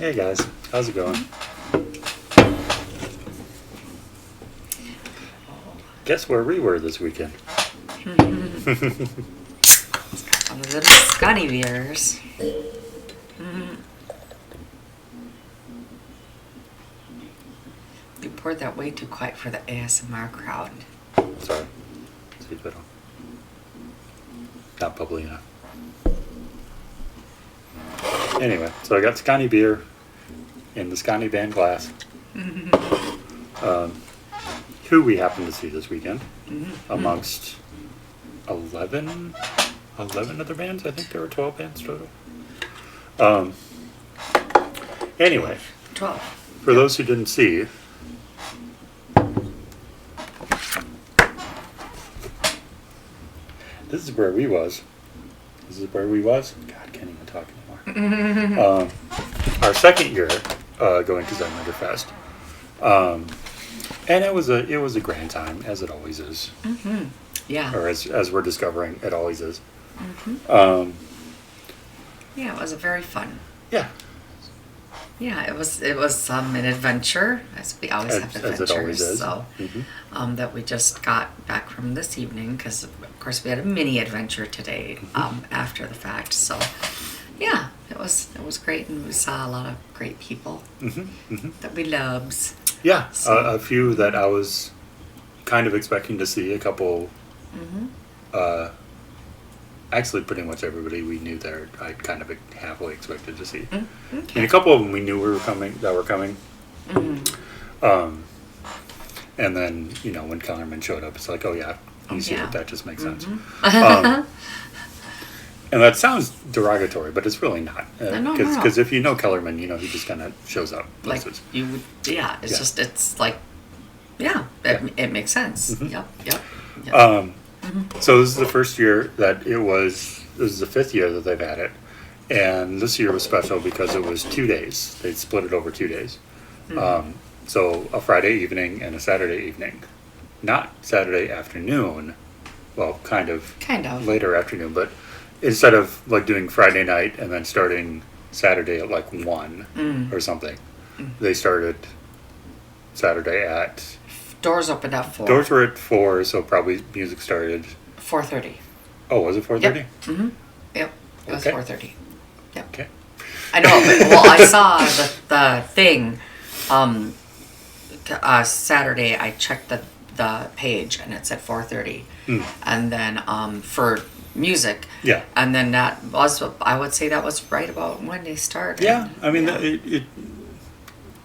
Hey guys, how's it going? Guess where we were this weekend? One of them Scotty beers. You poured that way too quiet for the ASMR crowd. Sorry. See if I don't. Not bubbly enough. Anyway, so I got Scotty beer in the Scotty band glass. Who we happened to see this weekend amongst 11 other bands. I think there were 12 bands total. Anyway, 12. for those who didn't see, this is where we was. God, can't even talk anymore. Our second year going to Zymurderfest. And it was a grand time, as it always is. Yeah. Or as we're discovering, it always is. Yeah, it was a very fun. Yeah. Yeah, it was an adventure, as we always have adventures. As it always is. So, that we just got back from this evening, because of course we had a mini adventure today after the fact. So, yeah, it was great, and we saw a lot of great people that we loves. Yeah, So. a few that I was kind of expecting to see. A couple. Actually, pretty much everybody we knew there, I kind of happily expected to see. Okay. And a couple of them we knew were coming. And then, when Kellerman showed up, it's like, oh yeah, he's here. That just makes sense. And that sounds derogatory, but it's really not. Because if you know Kellerman, he just kind of shows up places. Like you would, it's just, it's like, it makes sense. Yep. So this is the first year that this is the fifth year that they've had it. And this year was special because it was 2 days. They split it over 2 days. So a Friday evening and a Saturday evening. Not Saturday afternoon. Well, kind of. Later afternoon. But instead of like doing Friday night and then starting Saturday at like 1 or something, they started Saturday at... Doors opened at 4. Doors were at 4, so probably music started... 4:30. Oh, was it 4:30? Yep. Yep. It was 4:30. Yep. Okay. I know, but I saw the thing Saturday. I checked the page and it said 4:30, and then for music. Yeah. And then that was, I would say that was right about when they started. Yeah, I mean it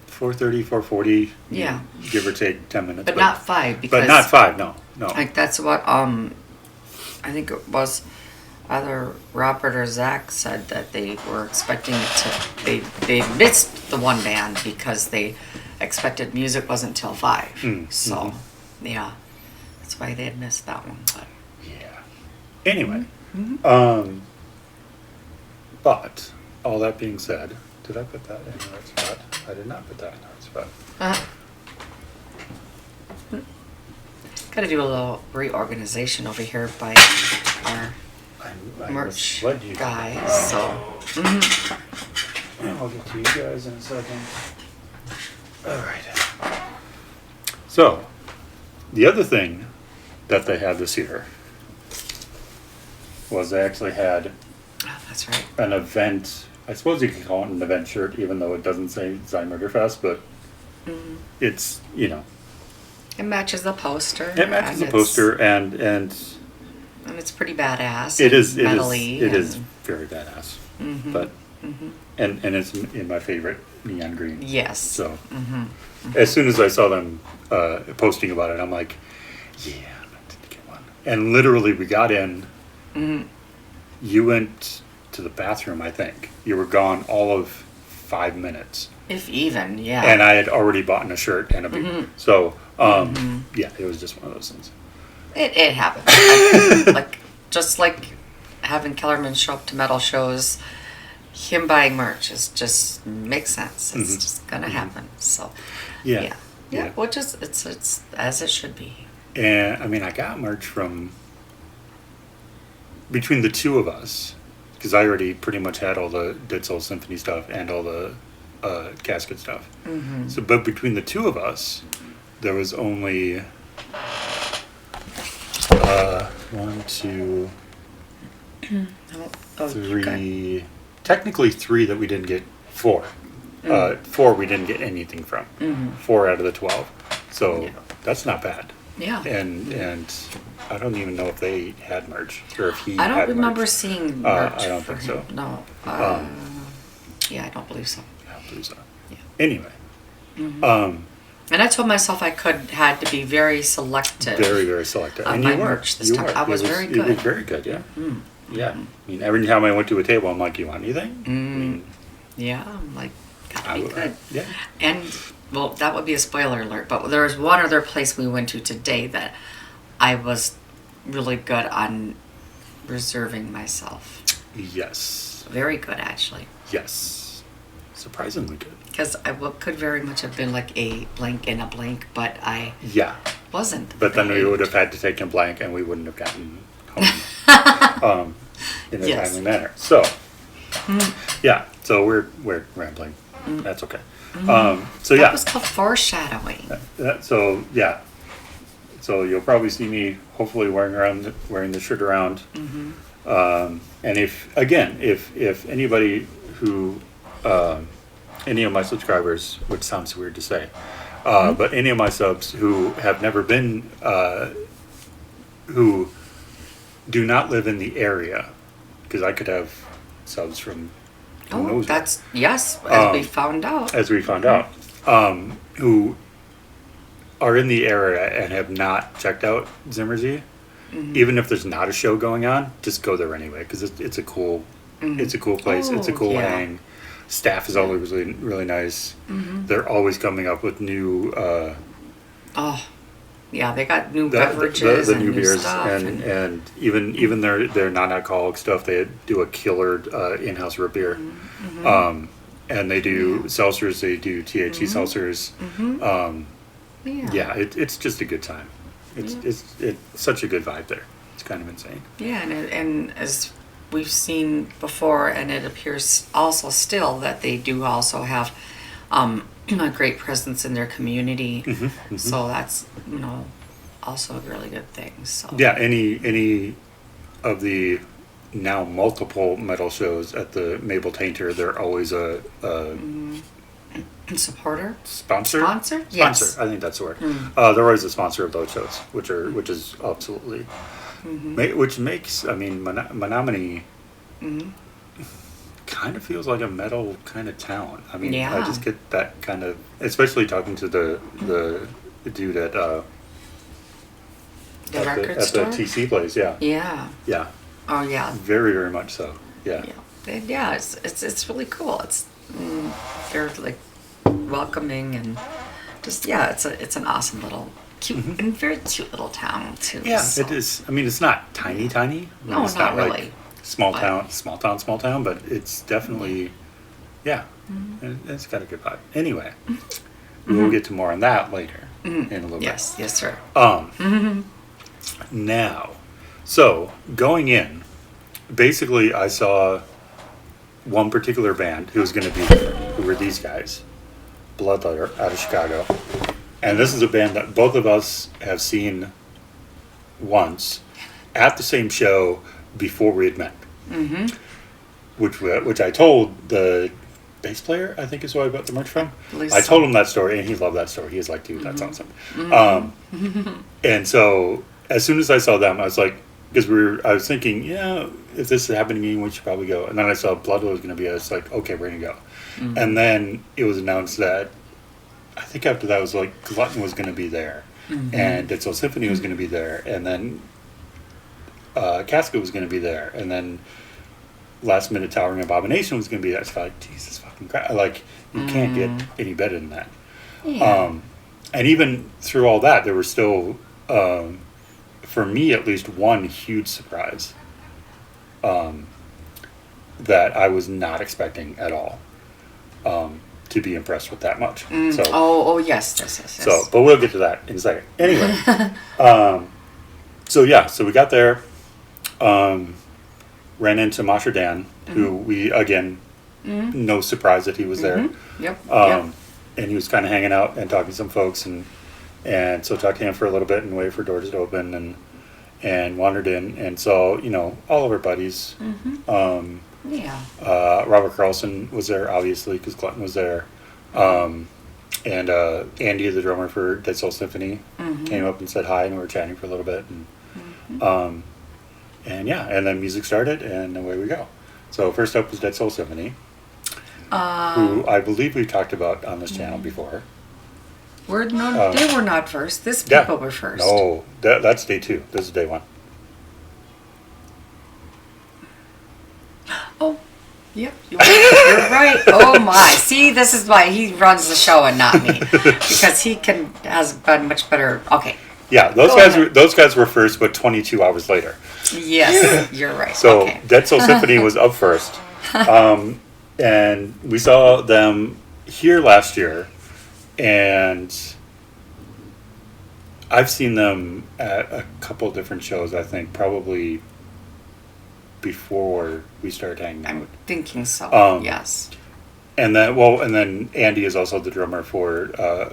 4:30, 4:40. Yeah. Give or take 10 minutes. But not 5. But not 5. No. Like that's what I think it was either Robert or Zach said that they were expecting it to. They missed the one band because they expected music wasn't till 5. So yeah, that's why they had missed that one. But yeah. Anyway, but all that being said, did I put that in the right spot? I did not put that in the right spot. Got to do a little reorganization over here by our merch guys. So, I'll get to you guys in a second. All right. So, the other thing that they had this year was they actually had that's right. an event. I suppose you could call it an event shirt, even though it doesn't say Zymurderfest, but it's, It matches the poster. It matches the poster, and it's pretty badass. It is. Metally It is very badass. But and it's in my favorite neon green. Yes. So as soon as I saw them posting about it, I'm like, yeah, I'm going to get one. And literally, we got in. You went to the bathroom. I think you were gone all of 5 minutes. If even, yeah. And I had already bought a shirt and a beer. So, yeah, it was just one of those things. It happens. Just like having Kellerman show up to metal shows, him buying merch just makes sense. It's just gonna happen. So, yeah. Which is it's as it should be. And I mean, I got merch from between the two of us because I already pretty much had all the Dead Soul Symphony stuff and all the casket stuff. So, but between the two of us, there was only one, two, three. Technically, three that we didn't get. Four. Four we didn't get anything from. 4 out of the 12. So that's not bad. Yeah. And I don't even know if they had merch or if he. I don't had remember merch. seeing merch. I don't for think so. him. No. Yeah, I don't believe so. I don't believe so. Yeah. Anyway. And I told myself I had to be very selective. Very, very selective. Of And my you were. merch this You time. were. I was very It good. was very good, yeah. Yeah. I mean, every time I went to a table, I'm like, you want anything? I mean, Yeah, I'm like, gotta I be would- good. yeah. And, well, that would be a spoiler alert, but there was one other place we went to today that I was really good on reserving myself. Yes. Very good, actually. Yes. Surprisingly good. Because could very much have been like a blank and a blank, but I Yeah. wasn't. But then we Right. would have had to take a blank and we wouldn't have gotten home in a Yes. timely manner. So, yeah. So we're rambling. That's okay. So That yeah. was called foreshadowing. So yeah. So you'll probably see me hopefully wearing the shirt around. And if anybody who any of my subscribers, which sounds weird to say, but any of my subs who have never been who do not live in the area, because I could have subs from who Oh, knows where, that's, yes, as we found out. as we found out, who are in the area and have not checked out Zimmerzy, even if there's not a show going on, just go there anyway, because it's a cool it's a cool place. It's a Oh, cool yeah. hang. Staff is always really, really nice. They're always coming up with new Oh, yeah, they got new the beverages and new new beers stuff. and even their non-alcoholic stuff. They do a killer in-house root beer, and they do seltzers. They do THC seltzers. Yeah, it's just a good time. It's such a good vibe there. It's kind of insane. Yeah, and as we've seen before, and it appears also still that they do also have a great presence in their community. So that's, also a really good thing. So Yeah, any of the now multiple metal shows at the Mabel Tainter, they're always a supporter? sponsor. Sponsor? Yes. I think that's the word. They're always a sponsor of those shows, which is absolutely, which makes, I mean, Menomonie kind of feels like a metal kind of town. I mean, I just get that kind of, especially talking to the dude at The record the store? TC place. Yeah, Yeah. Oh, yeah. very, very much so. Yeah. Yeah, it's really cool. It's they're like welcoming and just it's an awesome little cute and very cute little town too. Yeah, so. it is. I mean, it's not tiny. I mean, No, it's not like really. small But- town, but it's definitely, yeah, it's got a good vibe. Anyway, we'll get to more on that later in a little Yes, sir. bit. Now, so going in, basically, I saw one particular band who was going to be there, who were these guys, Bloodletter out of Chicago. And this is a band that both of us have seen once at the same show before we had met. Which I told the bass player, I think is who I bought the merch from. I told him that story, and he loved that story. He was like, dude, that's awesome. And so as soon as I saw them, I was like, because I was thinking, if this is happening to me, we should probably go. And then I saw Bloodletter was going to be, I was like, okay, we're going to go. And then it was announced that, I think after that was like, Glutton was going to be there. And Ditzel Symphony was going to be there. And then Casket was going to be there. And then Last Minute Towering Abomination was going to be there. So I was like, Jesus fucking Christ. Like, you can't get any better than that. Yeah. And even through all that, there was still, for me at least, one huge surprise that I was not expecting at all to be impressed with that much. So, Yes. So, but we'll get to that in a second. Anyway, so we got there, ran into Masha Dan, who we, again, no surprise that he was there. Yep. And he was kind of hanging out and talking to some folks, and so talked to him for a little bit and waited for doors to open and wandered in and saw, all of our buddies. Yeah. Robert Carlson was there, obviously, because Clinton was there. And Andy, the drummer for Dead Soul Symphony, came up and said hi, and we were chatting for a little bit. And yeah, and then music started, and away we go. So first up was Dead Soul Symphony, who I believe we've talked about on this channel before. They were not first. This people were first. No, that's day 2. This is day 1. Oh, yep. You're right. Oh my. See, this is why he runs the show and not me, because he has been much better. Okay. Yeah, those guys were first, but 22 hours later. Yes, you're right. So okay. Dead Soul Symphony was up first, and we saw them here last year, and I've seen them at a couple different shows. I think probably before we started hanging out. I'm thinking so. Yes. And then Andy is also the drummer for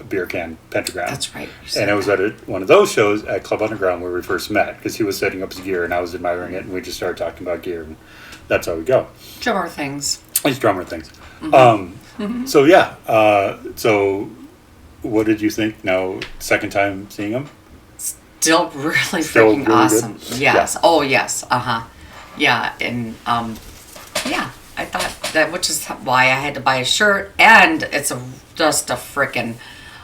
Beer Can Pentagram. That's right. And it was at one of those shows at Club Underground where we first met, because he was setting up his gear and I was admiring it, and we just started talking about gear, and that's how we go. Drummer things. It's drummer things. So yeah. So what did you think? Now, second time seeing him? Still really freaking awesome. Good? Yes. Yeah. Oh yes. Yeah. And yeah. I thought that, which is why I had to buy a shirt, and it's just a freaking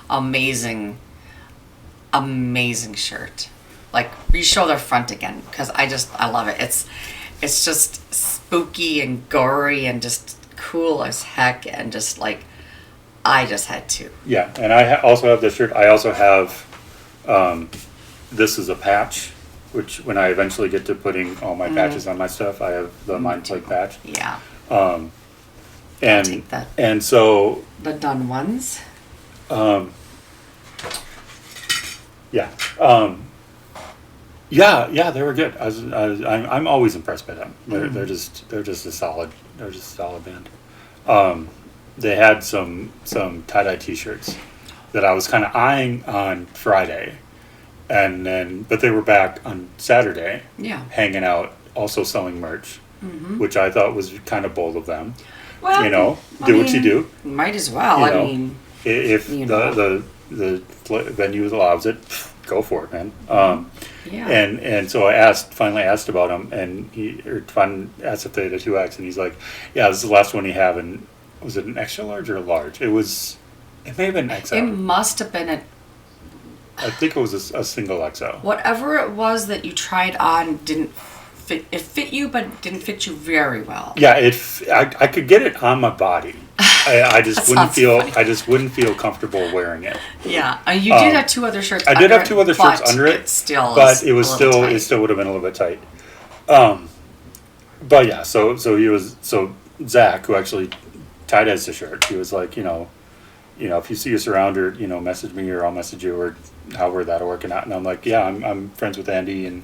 amazing shirt. Like, re-show their front again, because I love it. It's just spooky and gory and just cool as heck, and just like, I just had to. Yeah, and I also have this shirt. I also have, this is a patch, which when I eventually get to putting all my patches on my stuff, I have the Mind Plague patch. Yeah. And take that. And so The done ones. Yeah. Yeah, they were good. I'm always impressed by them. They're just a solid band. They had some tie-dye t-shirts that I was kind of eyeing on Friday, but they were back on Saturday. Yeah. Hanging out, also selling merch, which I thought was kind of bold of them. Well, do what you do. Might as well. I mean, if the venue allows it, go for it, man. yeah. And so I finally asked about him, and he asked if they had a 2X, and he's like, "Yeah, this is the last one you have." And was it an extra large or a large? It may have been XL. It must have been I think it was a single XL. whatever it was that you tried on didn't fit. It fit you, but didn't fit you very well. Yeah, I could get it on my body. I just wouldn't feel. funny. I just wouldn't feel comfortable wearing it. Yeah, you did have 2 other shirts. I did have 2 other shirts under it, but it was still tight. It still would have been a little bit tight. But yeah, so Zach, who actually tie-dyes the shirt, he was like, if you see us around, or message me, or I'll message you, or however that'll work out. And I'm like, yeah, I'm friends with Andy, and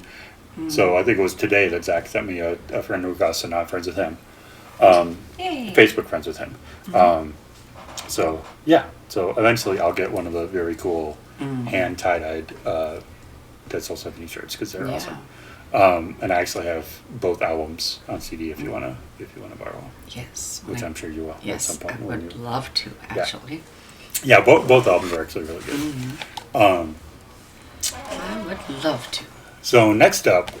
so I think it was today that Zach sent me a friend request, and I'm friends with him. Yay. Facebook friends with him. So eventually I'll get one of the very cool hand tie-dyed Dead Soul Symphony shirts, because they're awesome. And I actually have both albums on CD if you wanna borrow them. Yes. Which I'm sure you will at some point. I would love to, actually. Yeah, both albums are actually really good. I would love to. So next up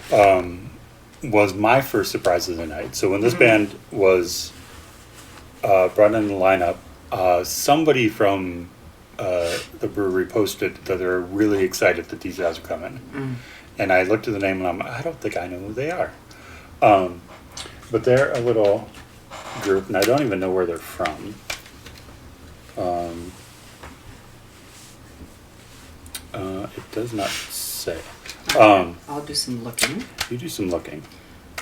was my first surprise of the night. So when this band was brought in the lineup, somebody from the brewery posted that they're really excited that these guys are coming. And I looked at the name, and I don't think I know who they are. But they're a little group, and I don't even know where they're from. It does not say. I'll do some looking. You do some looking.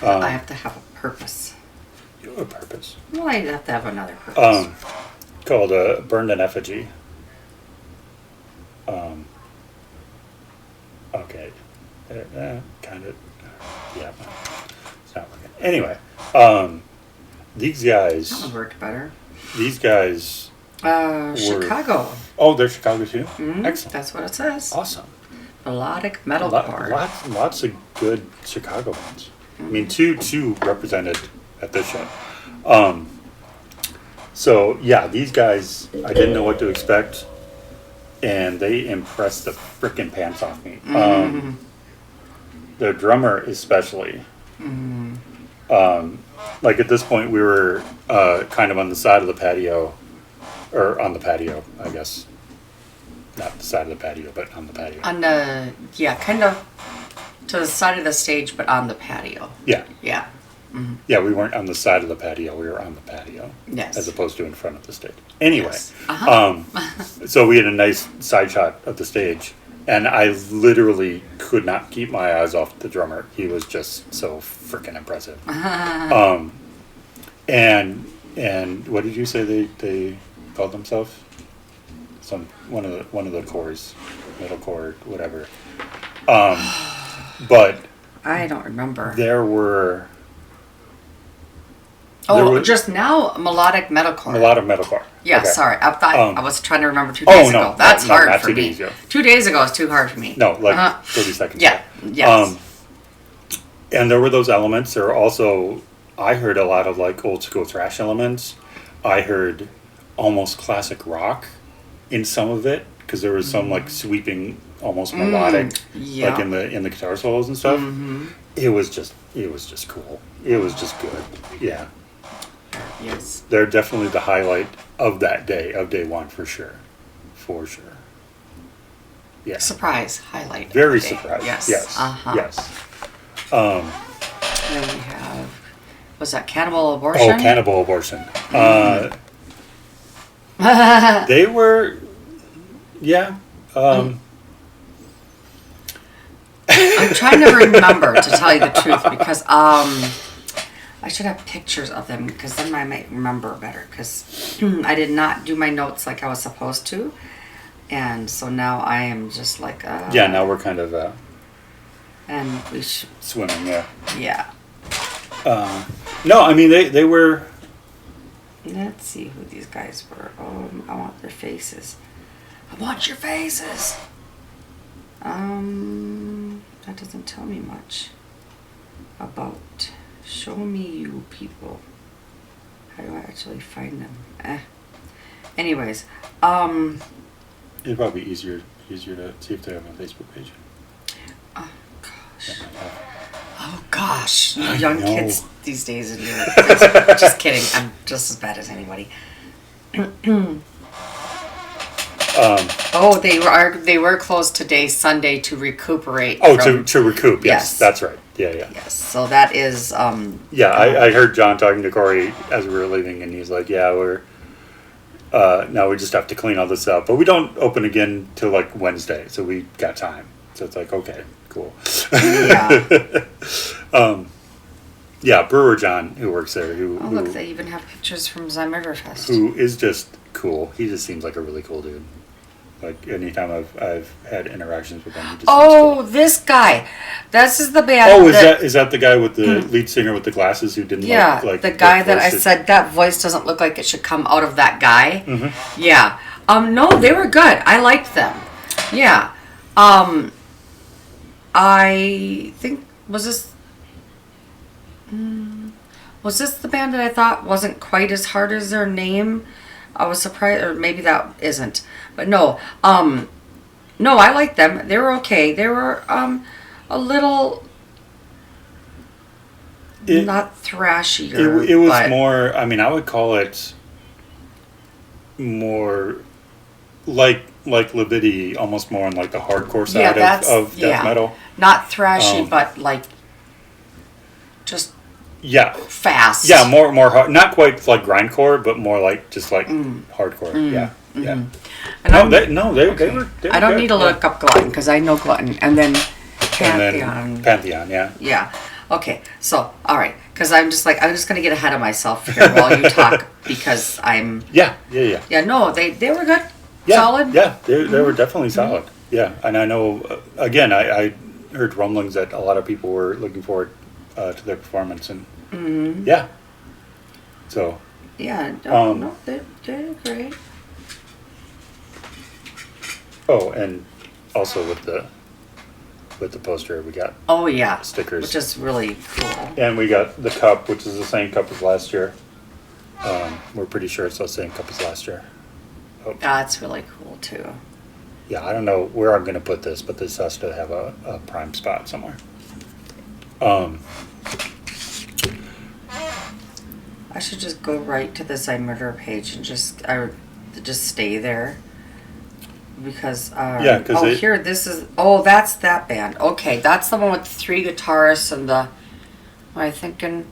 I have to have a purpose. You have a purpose. Well, I have to have another purpose. Called Burned an Effigy. Okay. Kind of. Yeah. It's not working. Anyway, these guys. That would work better. These guys Chicago. Oh, they're Chicago too? Mm-hmm. Excellent. That's what it says. Awesome. Melodic metalcore. Lots of good Chicago ones. I mean, two represented at this show. So yeah, these guys, I didn't know what to expect, and they impressed the frickin' pants off me. Their drummer especially. Like at this point, we were kind of on the side of the patio, or on the patio, I guess. Not the side of the patio, but on the patio. On the, kind of to the side of the stage, but on the patio. Yeah. Yeah. Yeah, we weren't on the side of the patio. We were on the patio. Yes. As opposed to in front of the stage. Anyway, Yes. Uh-huh. So we had a nice side shot of the stage, and I literally could not keep my eyes off the drummer. He was just so freaking impressive. And what did you say they called themselves? One of the cores, middle core, whatever. But I don't remember. there were. Just now, melodic metalcore. A lot of metalcore. Yeah, Okay. sorry. I thought I was trying to remember 2 days ago. That's hard not for 2 me. days ago. 2 days ago is too hard for me. No, like 30 seconds Yeah. ago. Yes. And there were those elements. There were also, I heard a lot of like old school thrash elements. I heard almost classic rock in some of it, because there was some like sweeping, almost melodic, like in the guitar solos and stuff. It was just cool. It was just good. Yeah. Yes. They're definitely the highlight of that day, of day one, for sure. For sure. Yeah. Surprise highlight. Very of the day. surprised. Yes. Yes. Uh-huh. Yes. Then we have, was that Cannibal Abortion? Oh, Cannibal Abortion. They were, yeah. I'm trying to remember, to tell you the truth, because I should have pictures of them, because then I might remember better, because I did not do my notes like I was supposed to, and so now I am just like Yeah, now we're kind of and we should, swimming, yeah. yeah. No, I mean, they were, Let's see who these guys were. Oh, I want their faces. I want your faces. That doesn't tell me much about. Show me you people. How do I actually find them? Anyways, it'd probably be easier to see if they have a Facebook page. oh gosh. That might help. Oh gosh. I Young know. kids these days are doing it. Just kidding. I'm just as bad as anybody. Oh, they were closed today, Sunday, to recuperate. Oh, from, to recoup. Yes, Yes. that's right. Yeah. Yes, so that is Yeah, I heard John talking to Corey as we were leaving, and he's like, "Yeah, we're now we just have to clean all this up, but we don't open again till like Wednesday, so we got time." So it's like, okay, cool. Yeah. Yeah, Brewer John, who works there, Oh, look, they even have pictures from Zymurderfest. who is just cool. He just seems like a really cool dude. Like anytime I've had interactions with him, he just seems Oh, cool. this guy. This is the band. Oh, is that the guy with the lead singer with the glasses who didn't Yeah, like the guy that I voice? said that voice doesn't look like it should come out of that guy. Mm-hmm. Yeah. No, they were good. I liked them. Yeah. I think was this the band that I thought wasn't quite as hard as their name? I was surprised, or maybe that isn't. But no, no, I liked them. They were okay. They were a little not thrashier. It was but more. I mean, I would call it more like Libidity, almost more on like the hardcore side of death metal. Not thrashy, but like just Yeah, fast. yeah, more hard. Not quite like grindcore, but more like just like hardcore. Yeah. And They were. I don't good, need to look up Glutton because I know Glutton, and then Pantheon. And then Pantheon, yeah. Yeah. Okay. So, all right. Because I'm just going to get ahead of myself here while you talk because I'm. Yeah. Yeah. No, they were good. Yeah, Solid. Yeah, they were definitely solid. Yeah, and I know. Again, I heard rumblings that a lot of people were looking forward to their performance, and yeah. So. Yeah. No, they're great. Oh, and also with the poster, we got Oh yeah, stickers. which is really cool. And we got the cup, which is the same cup as last year. We're pretty sure it's the same cup as last year. Oh. That's really cool too. Yeah, I don't know where I'm going to put this, but this has to have a prime spot somewhere. I should just go right to the Zymurder page and just stay there. Because Yeah, 'cause here this is that's that band. Okay, that's the one with the 3 guitarists and the. Am I thinking?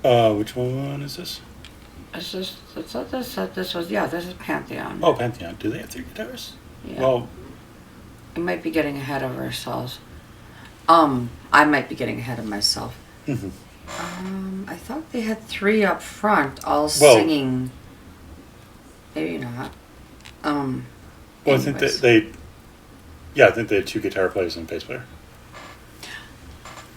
Which one is this? This is Pantheon. Oh, Pantheon. Do they have 3 guitars? Yeah. Well, We might be getting ahead of ourselves. I might be getting ahead of myself. mhm. I thought they had 3 up front, all singing. Maybe not. Well, I think anyways. I think they had 2 guitar players and a bass player.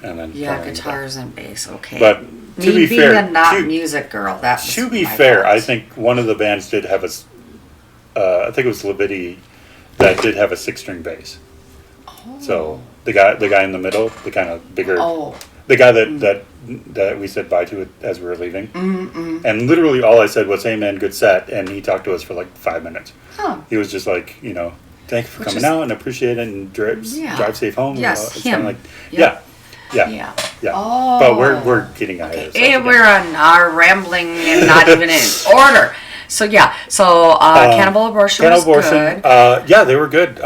And then Yeah, drummer in the back. guitars and bass. Okay. But to Me be being fair, a not music girl, that was to be my fair, fault. I think one of the bands did have I think it was Leviti, that did have a 6-string bass. Oh. So the guy in the middle, the kind of bigger, Oh. the guy that we said bye to as we were leaving, Mm-mm. and literally all I said was, "Hey man, good set," and he talked to us for like 5 minutes. Oh. He was just like, thank you for Which coming is- out and appreciate it and drive safe home. Yes, It's him. kinda like, Yep. yeah. Oh. But we're getting ahead of Okay, ourselves we're on our rambling and not even in order. So Cannibal Abortion was good. Yeah, they were good.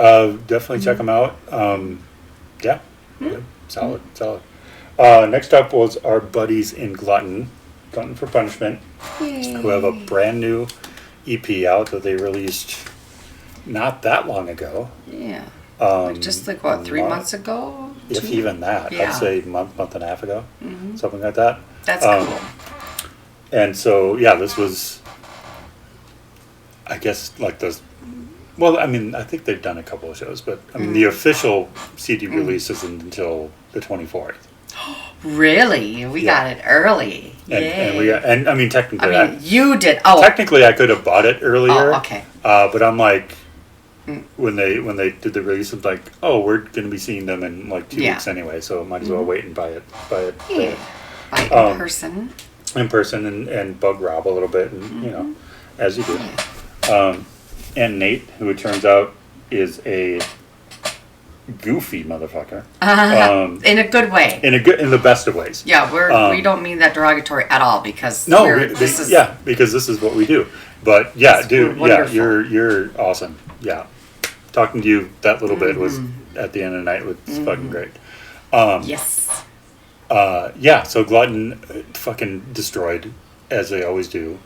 Definitely check them out. Good. Solid. Next up was our buddies in Glutton for Punishment, who have a brand new EP out that they released not that long ago. Yeah. Um, Just like what, 3 months ago? If 2? even that, Yeah. I'd say month and a half ago, Mhm. something like that. That's Um, cool. And so, yeah, this was, I guess, like those. Well, I mean, I think they've done a couple of shows, but I mean, the official CD release isn't until the 24th. Really? We Yeah. got it early. And I mean, technically, I mean, you did. Oh. technically, I could have bought it earlier. Oh, okay. But I'm like, Mm. when they did the release, I'm like, oh, we're gonna be seeing them in like 2 Yeah. weeks anyway, so I might as well wait and buy it Yeah. By in Um, person. in person and bug Rob a little bit, and as you do. Yeah. And Nate, who it turns out is a goofy motherfucker, In a good way. in the best of ways. Yeah, we don't mean that derogatory at all because No, this is because this is what we do. But yeah, It's dude, yeah, wonderful. you're awesome. Yeah, talking to you that little bit was at the end of the night was fucking great. yes. Yeah, so Glutton fucking destroyed as they always do.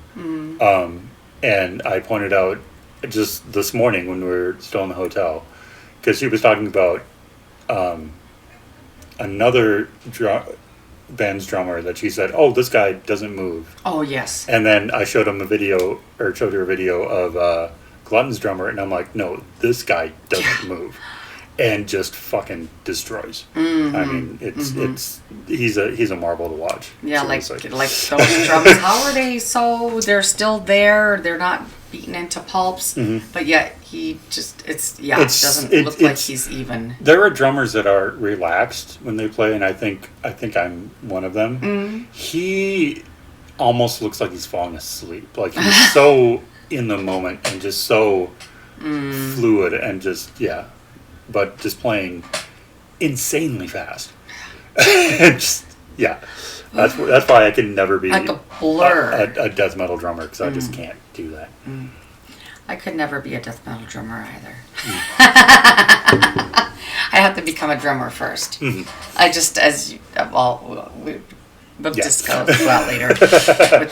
And I pointed out just this morning when we were still in the hotel, because she was talking about another band's drummer that she said, "Oh, this guy doesn't move." Oh yes. And then I showed him showed her a video of Glutton's drummer, and I'm like, "No, this guy doesn't move," and just fucking destroys. I mean, he's a marvel to watch. Yeah, like seriously. those drums. How are they so? They're still there. They're not beaten into pulps, but yet he just it doesn't look like he's even. There are drummers that are relaxed when they play, and I think I'm one of them. He almost looks like he's falling asleep. Like he's so in the moment and just so fluid and just but just playing insanely fast. That's why I can never be Like a blur. a death metal drummer, because I just can't do that. I could never be a death metal drummer either. I have to become a drummer first. I just, we'll discuss that later with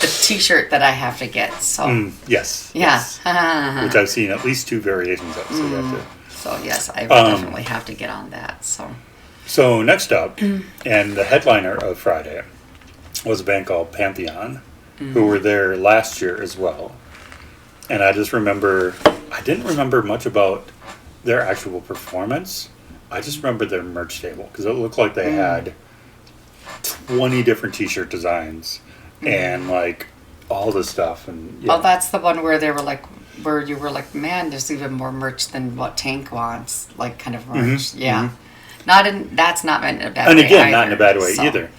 the T-shirt that I have to get. So Yes. yeah, Yes. Which I've seen at least 2 variations of. So, you have to. so yes, I will definitely have to get on that. So next up, and the headliner of Friday was a band called Pantheon, who were there last year as well. And I just remember, I didn't remember much about their actual performance. I just remember their merch table, because it looked like they had 20 different T-shirt designs and like all this stuff. And Oh, that's the one where they were like where you were like, man, there's even more merch than what Tank wants, like kind of merch. Yeah. That's not meant in a bad And way. again, not in a either, bad way so. either.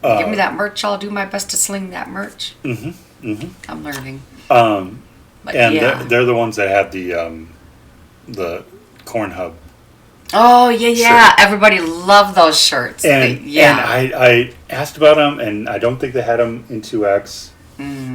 Give me that merch. I'll do my best to sling that merch. I'm learning. But And yeah. they're the ones that have the corn hub. Oh yeah. Shirt. Everybody loved those shirts. And yeah. and I asked about them, and I don't think they had them in 2X,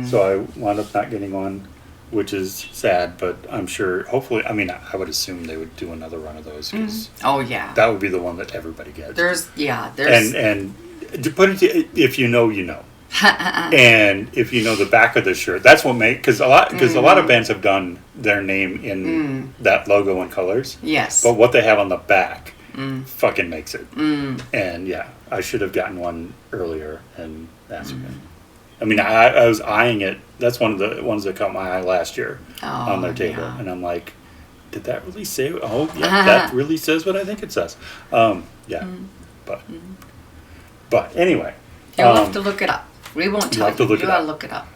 so I wound up not getting one, which is sad. But I'm sure, hopefully, I mean, I would assume they would do another run of those because Oh yeah. that would be the one that everybody gets. There's and to put it to, if you know, you know. And if you know the back of the shirt, that's what because a lot of bands have done their name in that logo and colors. Yes. But what they have on the back fucking makes it. And yeah, I should have gotten one earlier and asked them. I mean, I was eyeing it. That's one of the ones that caught my eye last year on their table, and I'm like, did that really say? Oh yeah, that really says what I think it says. Yeah, but anyway. You'll have to look it up. We won't tell you. You gotta look it up.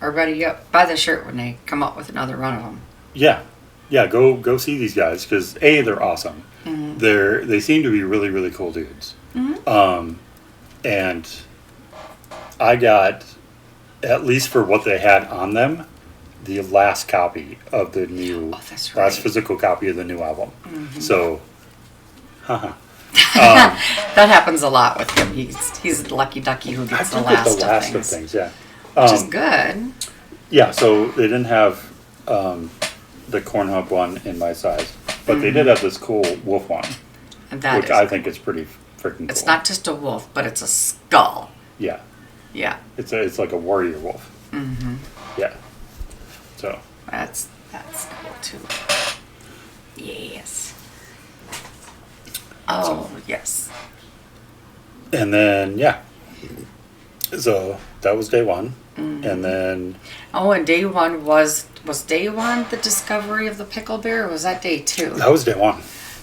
Or better yet, buy the shirt when they come up with another run of them. Yeah, go see these guys because they're awesome. They seem to be really really cool dudes. And I got, at least for what they had on them, the last copy of the new last physical copy of the new album. So, that happens a lot with him. He's lucky ducky who gets the last of things. Yeah, which is good. Yeah, so they didn't have the corn hub one in my size, but they did have this cool wolf one, which I think is pretty freaking cool. It's not just a wolf, but it's a skull. Yeah. Yeah. It's like a warrior wolf. Yeah. So. That's cool too. Yes. Oh, yes. And then, so that was day one. And then... Oh, and day one was day one the discovery of the pickle beer, or was that day two? That was day one.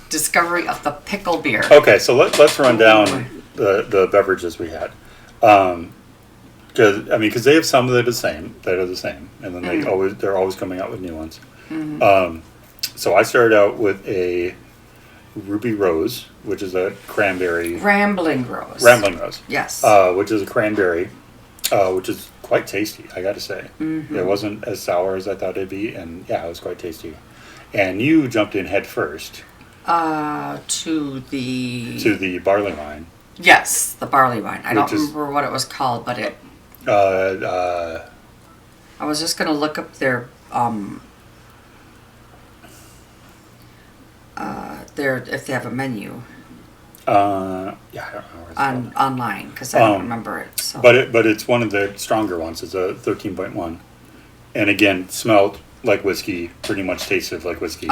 Discovery of the pickle beer. Okay, so let's run down the beverages we had. Because they have some that are the same. And then they're always coming out with new ones. So I started out with a Ruby Rose, which is a cranberry. Rambling Rose. Yes. Which is a cranberry, which is quite tasty, I got to say. It wasn't as sour as I thought it'd be, and it was quite tasty. And you jumped in head first. To the barley wine. Yes, the barley wine. I don't remember what it was called, but it. I was just gonna look up their if they have a menu. I don't know. Online because I don't remember it. So. But it's one of the stronger ones. It's a 13.1, and again smelled like whiskey, pretty much tasted like whiskey.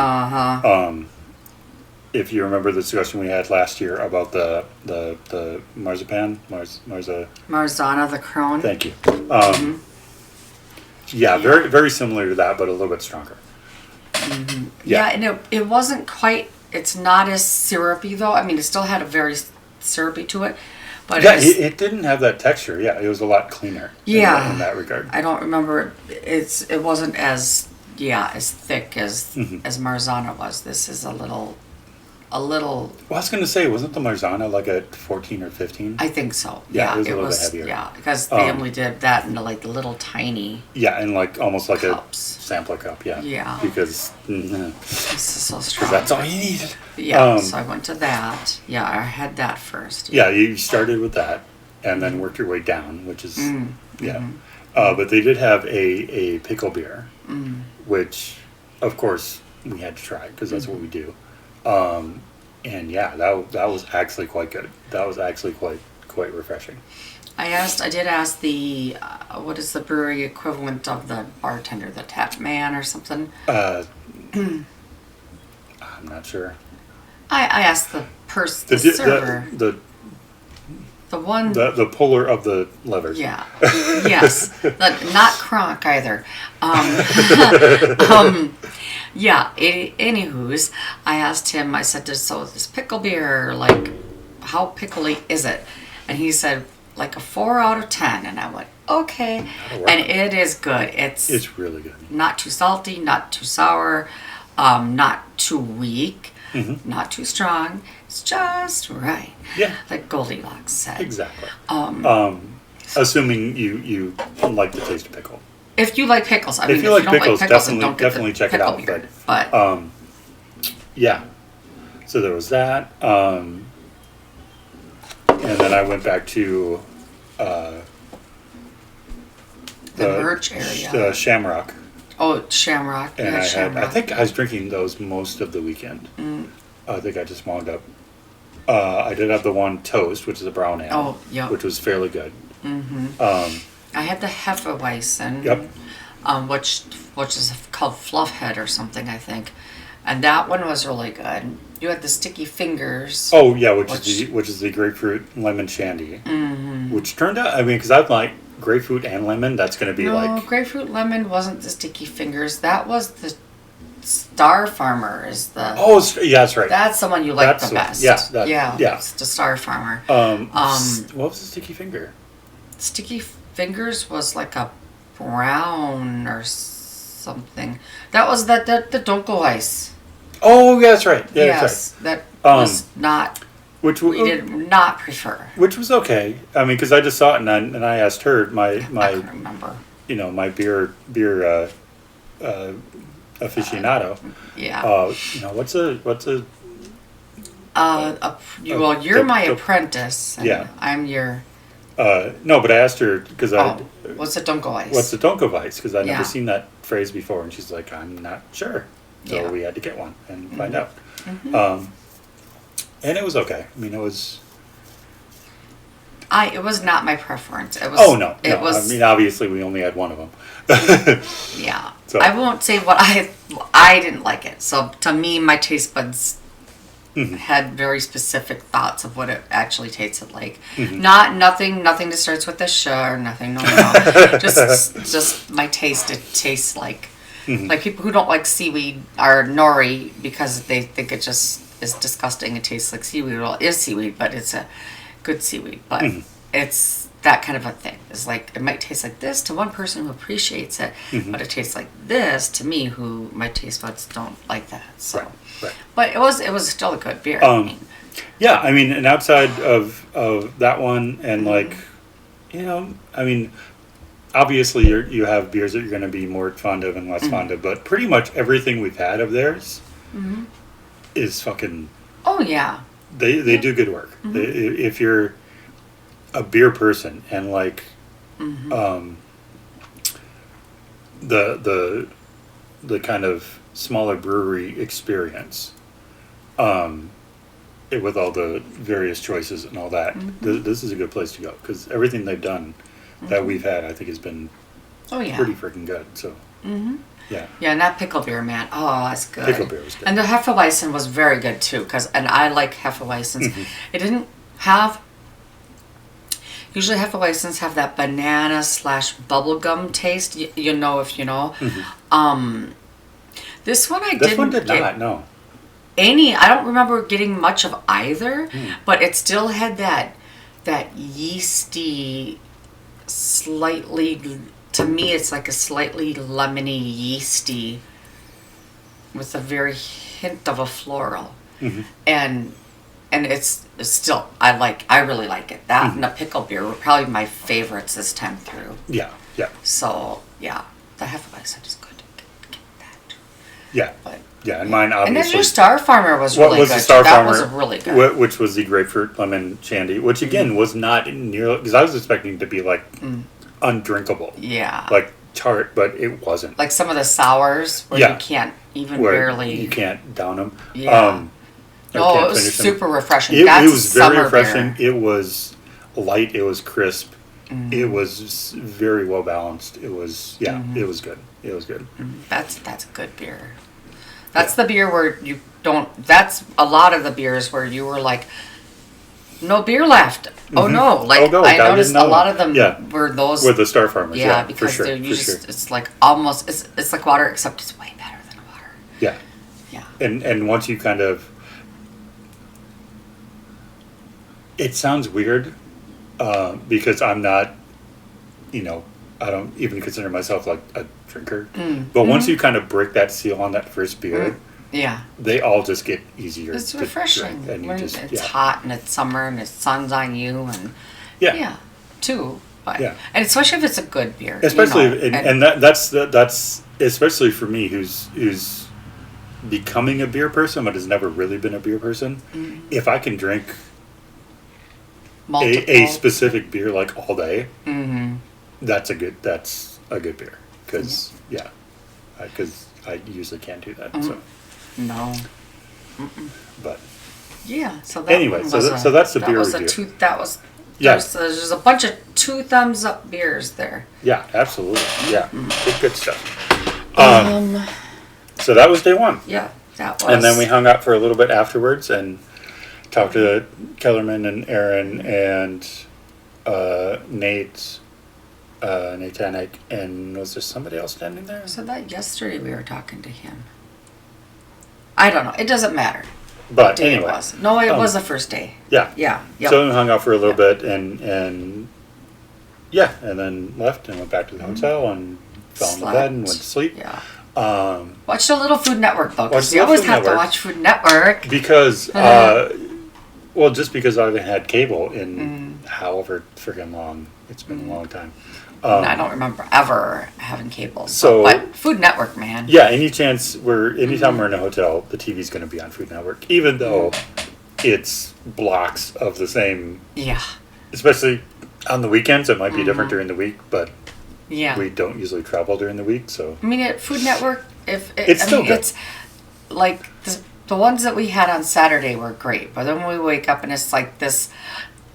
If you remember the discussion we had last year about the marzipan, Marzana the Crone. Thank you. Very very similar to that, but a little bit stronger. Yeah, and it wasn't quite. It's not as syrupy though. I mean, it still had a very syrupy to it, but it didn't have that texture. Yeah, it was a lot cleaner. In that regard. I don't remember. It wasn't as thick as Marzana was. This is a little. Well, I was going to say, wasn't the Marzana like a 14 or 15? I think so. Yeah, it was a little bit heavier. Yeah, because they only did that in like the little tiny. Yeah, and like almost like cups. A sampler cup. Yeah. Yeah. Because this is so strong. That's all you needed. Yeah. So I went to that. Yeah, I had that first. Yeah, you started with that, and then worked your way down, which is but they did have a pickle beer, which, of course, we had to try because that's what we do. And that was actually quite good. That was actually quite refreshing. I did ask the what is the brewery equivalent of the bartender, the tap man or something? I'm not sure. I asked the server. The one. The puller of the levers. Yeah. Yes. Not Kronk either. Yeah. Anywho's, I asked him. I said, "So this pickle beer, like, how pickly is it?" And he said, like a 4 out of 10, and I went, okay. And it is good. It's really good. Not too salty, not too sour, not too weak, not too strong. It's just right. Yeah. Like Goldilocks said. Exactly. Assuming you like the taste of pickle. If you like pickles, If you like pickles, definitely check it out. Beer, but yeah. So there was that. And then I went back to the merch area. The Shamrock. Oh, Shamrock. And yeah, I Shamrock. I think I was drinking those most of the weekend. I think I just wound up. I did have the one Toast, which is a brown ale. Oh, yeah. Which was fairly good. I had the Hefeweizen. Yep. Which is called Fluffhead or something, I think, and that one was really good. You had the Sticky Fingers. Oh yeah, which is the grapefruit lemon shandy, which turned out. I mean, because I like grapefruit and lemon. That's going to be No, grapefruit lemon wasn't the Sticky Fingers. That was the Star Farmer. Is the yeah, that's right. That's the one you like the best. Yes, yeah. It's the Star Farmer. What was the Sticky Finger? Sticky Fingers was like a brown or something. That was the Don't Go Ice. Oh, yeah, that's right. Yeah, yes, that's right. That was not. Which we did not prefer. Which was okay. I mean, because I just saw it and I asked her my I can't remember. My beer aficionado. Yeah. What's a you're my apprentice. And yeah. I'm your. No, but I asked her because what's the Don't Go Ice? What's the Don't Go Ice? Because I'd never seen that phrase before, and she's like, I'm not sure. So we had to get one and find out. And it was okay. I mean, it was. It was not my preference. It was. Oh no! It was. I mean, obviously, we only had one of them. Yeah. So. I won't say what I didn't like it. So to me, my taste buds had very specific thoughts of what it actually tasted like. Nothing that starts with a sh or nothing. No. just my taste. It tastes like people who don't like seaweed or nori because they think it just is disgusting. It tastes like seaweed. Well, it is seaweed, but it's a good seaweed. But it's that kind of a thing. It's like it might taste like this to one person who appreciates it, but it tastes like this to me who my taste buds don't like that. So. Right. But it was still a good beer. Yeah, I mean, and outside of that one, and I mean, obviously you have beers that you're going to be more fond of and less fond of, but pretty much everything we've had of theirs is fucking. Oh yeah. They do good work. If you're a beer person and like, the kind of smaller brewery experience, with all the various choices and all that, this is a good place to go because everything they've done that we've had, I think, has been pretty freaking good. So yeah, and that pickle beer, man, it's good. Pickle beer was good, and the Hefeweizen was very good too and I like Hefeweizens. It didn't have. Usually Hefeweizens have that banana / bubblegum taste. You know if you know. This one This one did not, no. I don't remember getting much of either, but it still had that yeasty, slightly, to me it's like a slightly lemony yeasty with a very hint of a floral. And it's still, I really like it. That and the pickle beer were probably my favorites this time through. Yeah. So, yeah, the Hefeweizen is good. Yeah. But, and mine obviously. And then your Star Farmer was really good. The Star Farmer, was really good. Which was the grapefruit lemon shandy, which again was not nearly, because I was expecting it to be like undrinkable. Yeah. Like tart, but it wasn't. Like some of the sours where you can't even barely. You can't down them. Yeah. It was super refreshing. It was very refreshing. Beer. It was light. It was crisp. It was very well balanced. It was it was good. It was good. That's a good beer. That's the beer where you don't. That's a lot of the beers where you were like, no beer left. Oh no! Like I noticed a lot of them were those. Were the Star Farmers? Yeah, because for sure, it's like almost it's like water except it's way better than water. Yeah. And once you kind of, it sounds weird, because I'm not, I don't even consider myself like a drinker. Mm. But once you kind of break that seal on that first beer, Yeah. they all just get easier. It's to refreshing drink, and you when just, it's hot and it's summer and the sun's on you and too. But, Yeah. and especially if it's a good beer, especially that's especially for me who's becoming a beer person but has never really been a beer person. If I can drink a specific beer like all day, that's a good beer because I usually can't do that. So no. but yeah, so that anyway, one so was so that's the that beer was review. There's a bunch of 2 thumbs up beers there. Yeah, absolutely. Yeah, good stuff. So that was day 1. Yeah, that was. And then we hung out for a little bit afterwards and talked to Kellerman and Aaron and Nate Tanek, and was there somebody else standing there? So that yesterday we were talking to him. I don't know. It doesn't matter. But Day anyway, it was. No, it was the first day. Yeah. Yeah. Yep. So we hung out for a little bit and then left and went back to the hotel and fell in the bed and went to sleep. Yeah. Watched a little Food Network though, because watched you a always Food have to Network. watch Food Network. because just because I haven't had cable in however freaking long. It's been a long time. I don't remember ever having cable. So- but Food Network, man. Yeah, anytime we're in a hotel, the TV's going to be on Food Network, even though it's blocks of the same. Yeah. Especially on the weekends, it might be different during the week, but Yeah. we don't usually travel during the week, so. I mean, at Food Network, It's still good. It's like the ones that we had on Saturday were great, but then we wake up and it's like this.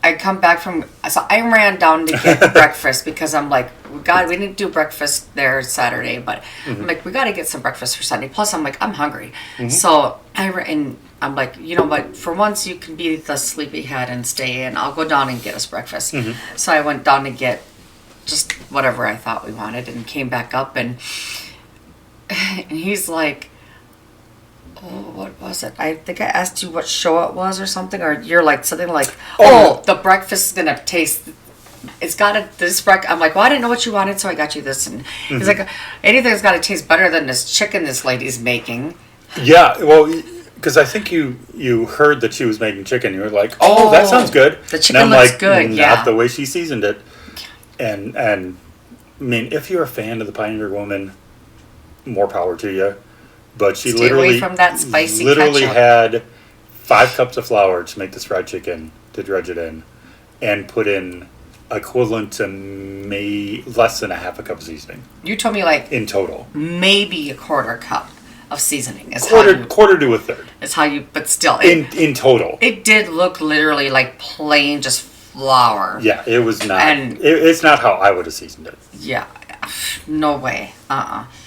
I come back so I ran down to get breakfast because I'm like, we didn't do breakfast there Saturday, but I'm like, we got to get some breakfast for Sunday. Plus, I'm like, I'm hungry. So and I'm like, but for once you can be the sleepyhead and stay, and I'll go down and get us breakfast. So I went down to get just whatever I thought we wanted and came back up and he's like, oh, what was it? I think I asked you what show it was or something, or you're like something like, the breakfast is gonna taste. It's got this breakfast. I'm like, well, I didn't know what you wanted, so I got you this. And he's like, anything's got to taste better than this chicken this lady's making. Yeah, well, because I think you heard that she was making chicken. You were like, oh, that sounds good. The chicken and I'm looks like, good, not the way she seasoned it. And I mean, if you're a fan of the Pioneer Woman, more power to you. But she Stay away from that spicy ketchup. had 5 cups of flour to make this fried chicken, to dredge it in, and put in equivalent to less than a half a cup of seasoning. You told me like in total, maybe a quarter cup of seasoning. Quarter to a third. Is how you, but still, in total, it did look literally like plain just flour. Yeah, it was not. And it's not how I would have seasoned it. Yeah, no way.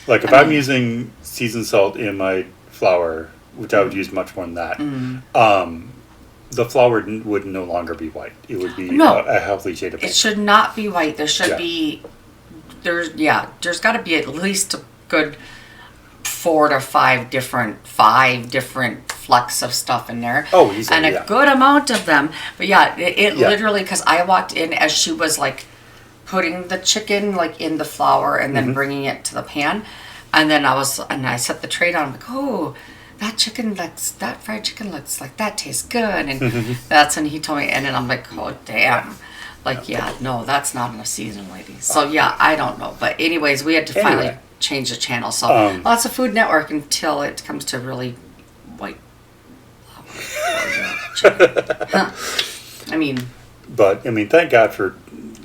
Like if I'm using seasoned salt in my flour, which I would use much more than that, the flour would no longer be white. It would be a healthy shade of pink. It should not be white. There should be, there's got to be at least a good 4 to 5 different flecks of stuff in there. Oh, easily, and a good amount of them. But it literally, because I walked in as she was like putting the chicken like in the flour and then bringing it to the pan, and then I set the tray down. I'm like, oh, that fried chicken looks like that tastes good, and that's when he told me, and then I'm like, oh damn. Like, no, that's not enough seasoning, lady. So, I don't know. But anyways, we had to finally change the channel. So, lots of Food Network until it comes to really white I mean... But, thank God for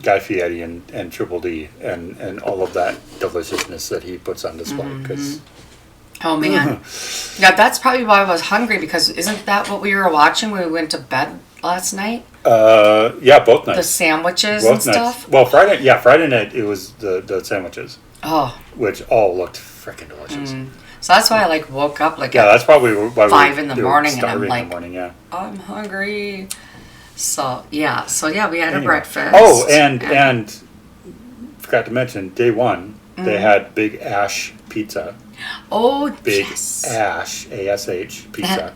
Guy Fieri and Triple D and all of that deliciousness that he puts on display. Because... Oh, man. Yeah, that's probably why I was hungry, because isn't that what we were watching when we went to bed last night? Yeah, both nights. The sandwiches both and stuff? Well, Friday night it was the sandwiches. Oh. Which all looked freaking delicious. So that's why I woke up that's probably why 5 in the morning, and I'm like, like, I'm hungry. So we had a breakfast. Oh, and forgot to mention, day 1, they had Big Ash pizza. Oh, Big yes. Ash, ASH pizza.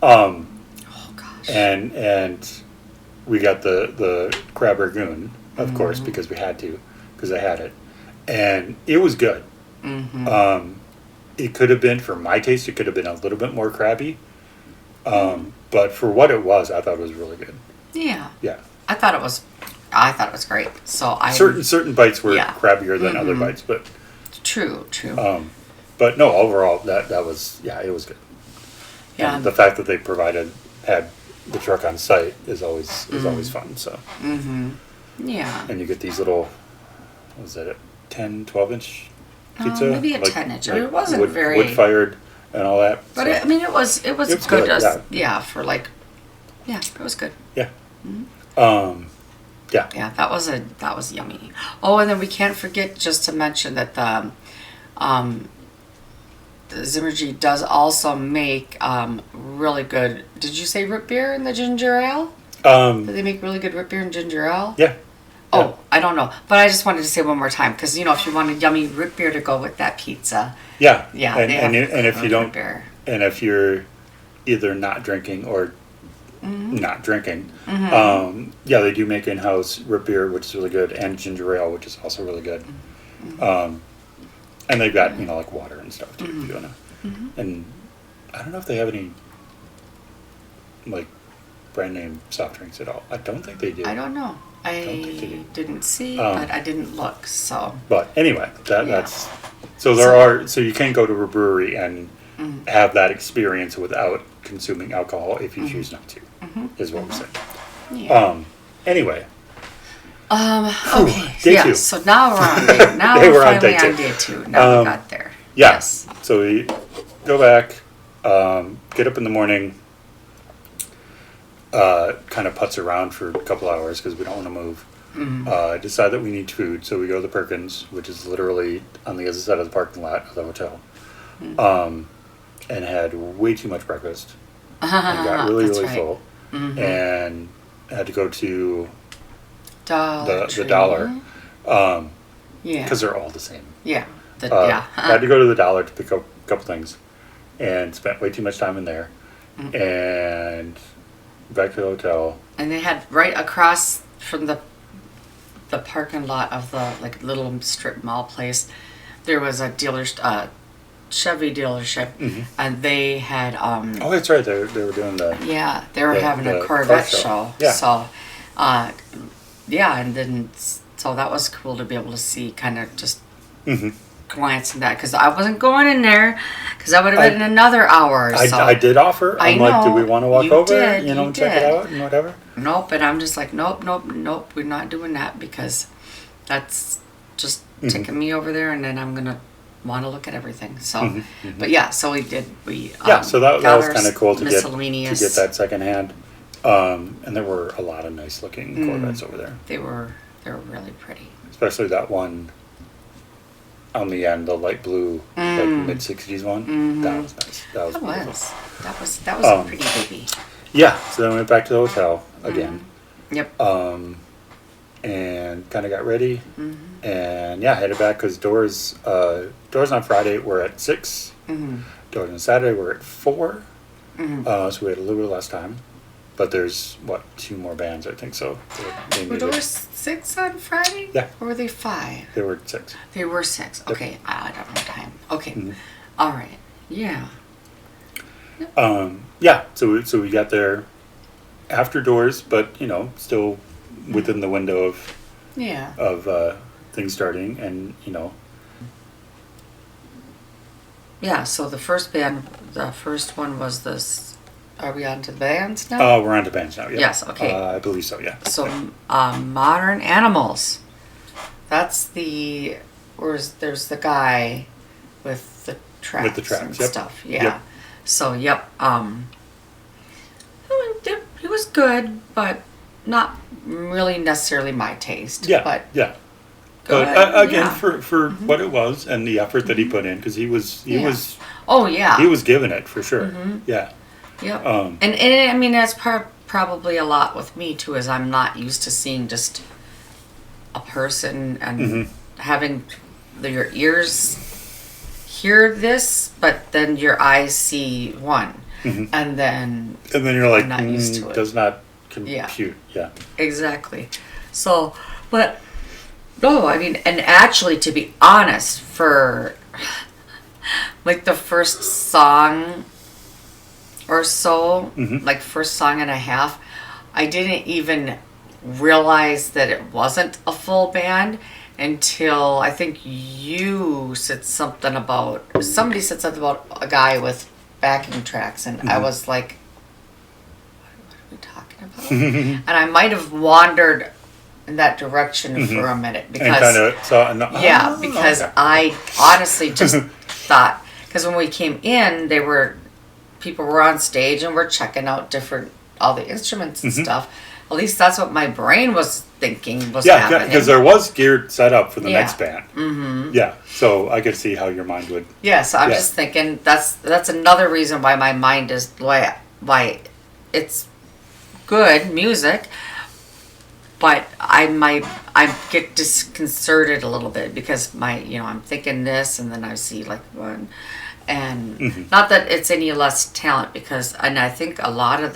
Oh gosh. And we got the crab ragoon, of course, because we had to, because I had it, and it was good. It could have been, for my taste, it could have been a little bit more crabby, but for what it was, I thought it was really good. Yeah. Yeah. I thought it was great. So Certain bites were Yeah. crabbier than other bites, but True. but no, overall it was good. Yeah. And the fact that they had the truck on site is always fun. So Yeah. and you get these little, what was that, a 10, 12-inch pizza? Maybe a 10-inch. It wasn't very wood fired and all that. But so. it was It was good. good, Yeah, for like, yeah, it was good. Yeah. Yeah. Yeah, that was yummy. Oh, and then we can't forget just to mention that the Zymurderfest does also make really good. Did you say root beer and the ginger ale? Do they make really good root beer and ginger ale? Yeah. Oh, I don't know, but I just wanted to say one more time because if you want a yummy root beer to go with that pizza. Yeah. Yeah. And if you don't, beer. and if you're either not drinking or not drinking, yeah, they do make in-house root beer, which is really good, and ginger ale, which is also really good. And they've got like water and stuff too, if you wanna. And I don't know if they have any like brand name soft drinks at all. I don't think they do. I don't know. I didn't see, but I didn't look. So. But anyway, that's so you can go to a brewery and have that experience without consuming alcohol if you choose not to. Is what we're saying. Yeah. Anyway. Okay. Day 2. So now we're on day. Now we're finally on day 2. Now we got there. Yeah. Yes. So we go back, get up in the morning, kind of putz around for a couple hours because we don't want to move. Decide that we need food, so we go to the Perkins, which is literally on the other side of the parking lot of the hotel, and had way too much breakfast. And got really full, and had to go to the Dollar, because they're all the same. Yeah. Had to go to the Dollar to pick up a couple things, and spent way too much time in there, and back to the hotel. And they had right across from the parking lot of the little strip mall place, there was a Chevy dealership, and they had oh, that's right. They were doing they were having a Corvette show. Yeah. So and then so that was cool to be able to see, kind of just glancing that, because I wasn't going in there because I would have been another hour or so. I did offer. I'm like, do we want to walk over? Check it out and whatever. Nope, and I'm just like, nope, we're not doing that because that's just taking me over there, and then I'm gonna want to look at everything. So, but yeah, so we did. So that was kind of cool to get that secondhand. And there were a lot of nice looking Corvettes over there. They were really pretty. Especially that one on the end, the light blue, like mid-60s one. That was nice. That was a pretty baby. Yeah. So then we went back to the hotel again. Yep. And kind of got ready, and headed back because doors on Friday were at 6. Doors on Saturday were at 4. So we had a little bit less time. But there's 2 more bands, I think so. Were doors 6 on Friday? Yeah. Or were they 5? They were 6. They were 6. Okay, I don't know time. Okay, all right. Yeah. So we got there after doors, but still within the window of things starting, and Yeah. So the first one was this. Are we on to bands now? Oh, we're on to bands now. Yeah. Yes. Okay. I believe so. Yeah. So, Modern Animals. That's there's the guy with the tracks, and stuff. Yeah. Yep. So, yep. He was good, but not really necessarily my taste. Yeah. But yeah. Good, But again, for what it was and the effort that he put in, because he was. Oh yeah. He was giving it for sure. Yeah. Yep. And I mean, that's probably a lot with me too, is I'm not used to seeing just a person and having your ears hear this, but then your eyes see one, and then you're like, I'm not used to it. Does not compute. Yeah. Exactly. So, but no, I mean, and actually, to be honest, for like the first song or so, like first song and a half, I didn't even realize that it wasn't a full band until I think you said something about somebody said something about a guy with backing tracks, and I was like, what are we talking about? And I might have wandered in that direction for a minute because And kind of saw. because okay. I honestly just thought, because when we came in, people were on stage and were checking out all the instruments and stuff. At least that's what my brain was thinking was happening. because there was gear set up for the Yeah. next band. Yeah, so I could see how your mind would. Yeah, so I'm just thinking that's another reason why my mind is why it's good music, but I get disconcerted a little bit because I'm thinking this and then I see like one, and not that it's any less talent and I think a lot of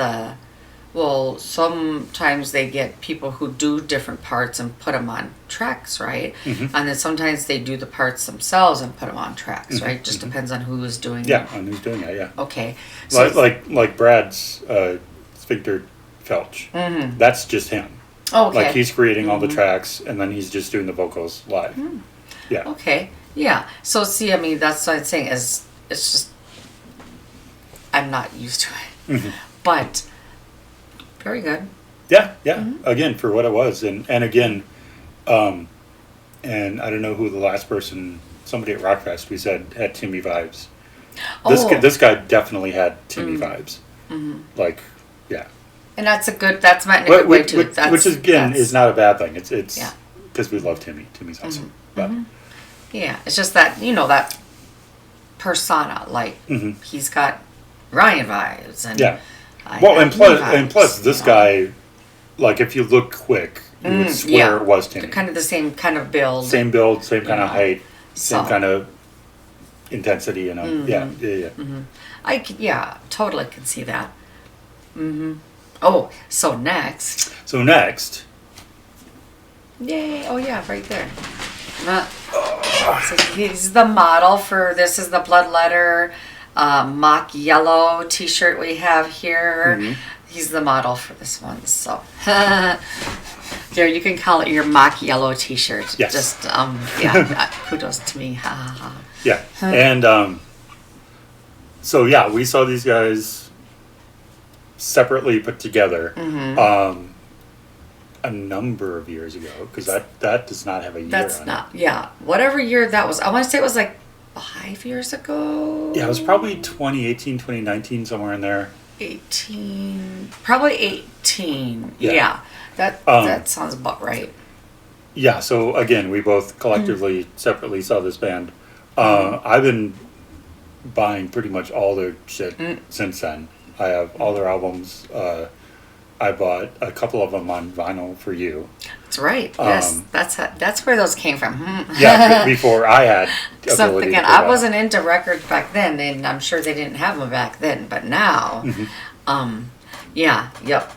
sometimes they get people who do different parts and put them on tracks, right? And then sometimes they do the parts themselves and put them on tracks, right? Just depends on who is doing it. Yeah, on who's doing it. Yeah. Okay. So Like Brad's Sphincter Felch. That's just him. okay. Like he's creating all the tracks and then he's just doing the vocals live. Yeah. Okay. Yeah. So see, I mean, that's what I'm saying is it's just I'm not used to it, but very good. Yeah. Again, for what it was, and again, and I don't know who the last person, somebody at Rockfest, we said had Timmy vibes. This guy definitely had Timmy vibes. Like, yeah. And that's meant in a good way too. Which again is not a bad thing. It's because we love Timmy. Timmy's awesome. But yeah, it's just that that persona, like he's got Ryan vibes and and plus this guy, like if you look quick, you would swear it was Timmy. They're kind of the same kind of build. Same build, same kind of height, same kind of intensity, I totally can see that. Oh, so next. Yay! Oh yeah, right there. So he's the model for this is the Bloodletter mock yellow T-shirt we have here. He's the model for this one. So there, you can call it your mock yellow T-shirt. Yes. Just kudos to me. Ha ha ha. Yeah, and so yeah, we saw these guys separately put together a number of years ago because that does not have a year. That's on not. it. Yeah, whatever year that was. I want to say it was like 5 years ago. Yeah, it was probably 2018, 2019, somewhere in there. 18, probably 18. Yeah. Yeah, that sounds about right. Yeah, so again, we both collectively, separately saw this band. I've been buying pretty much all their shit since then. I have all their albums. I bought a couple of them on vinyl for you. That's right. Yes, that's where those came from. Yeah, before I had So I'm ability thinking, to put I wasn't into records back then, and I'm sure they didn't have them back then. But now, yep.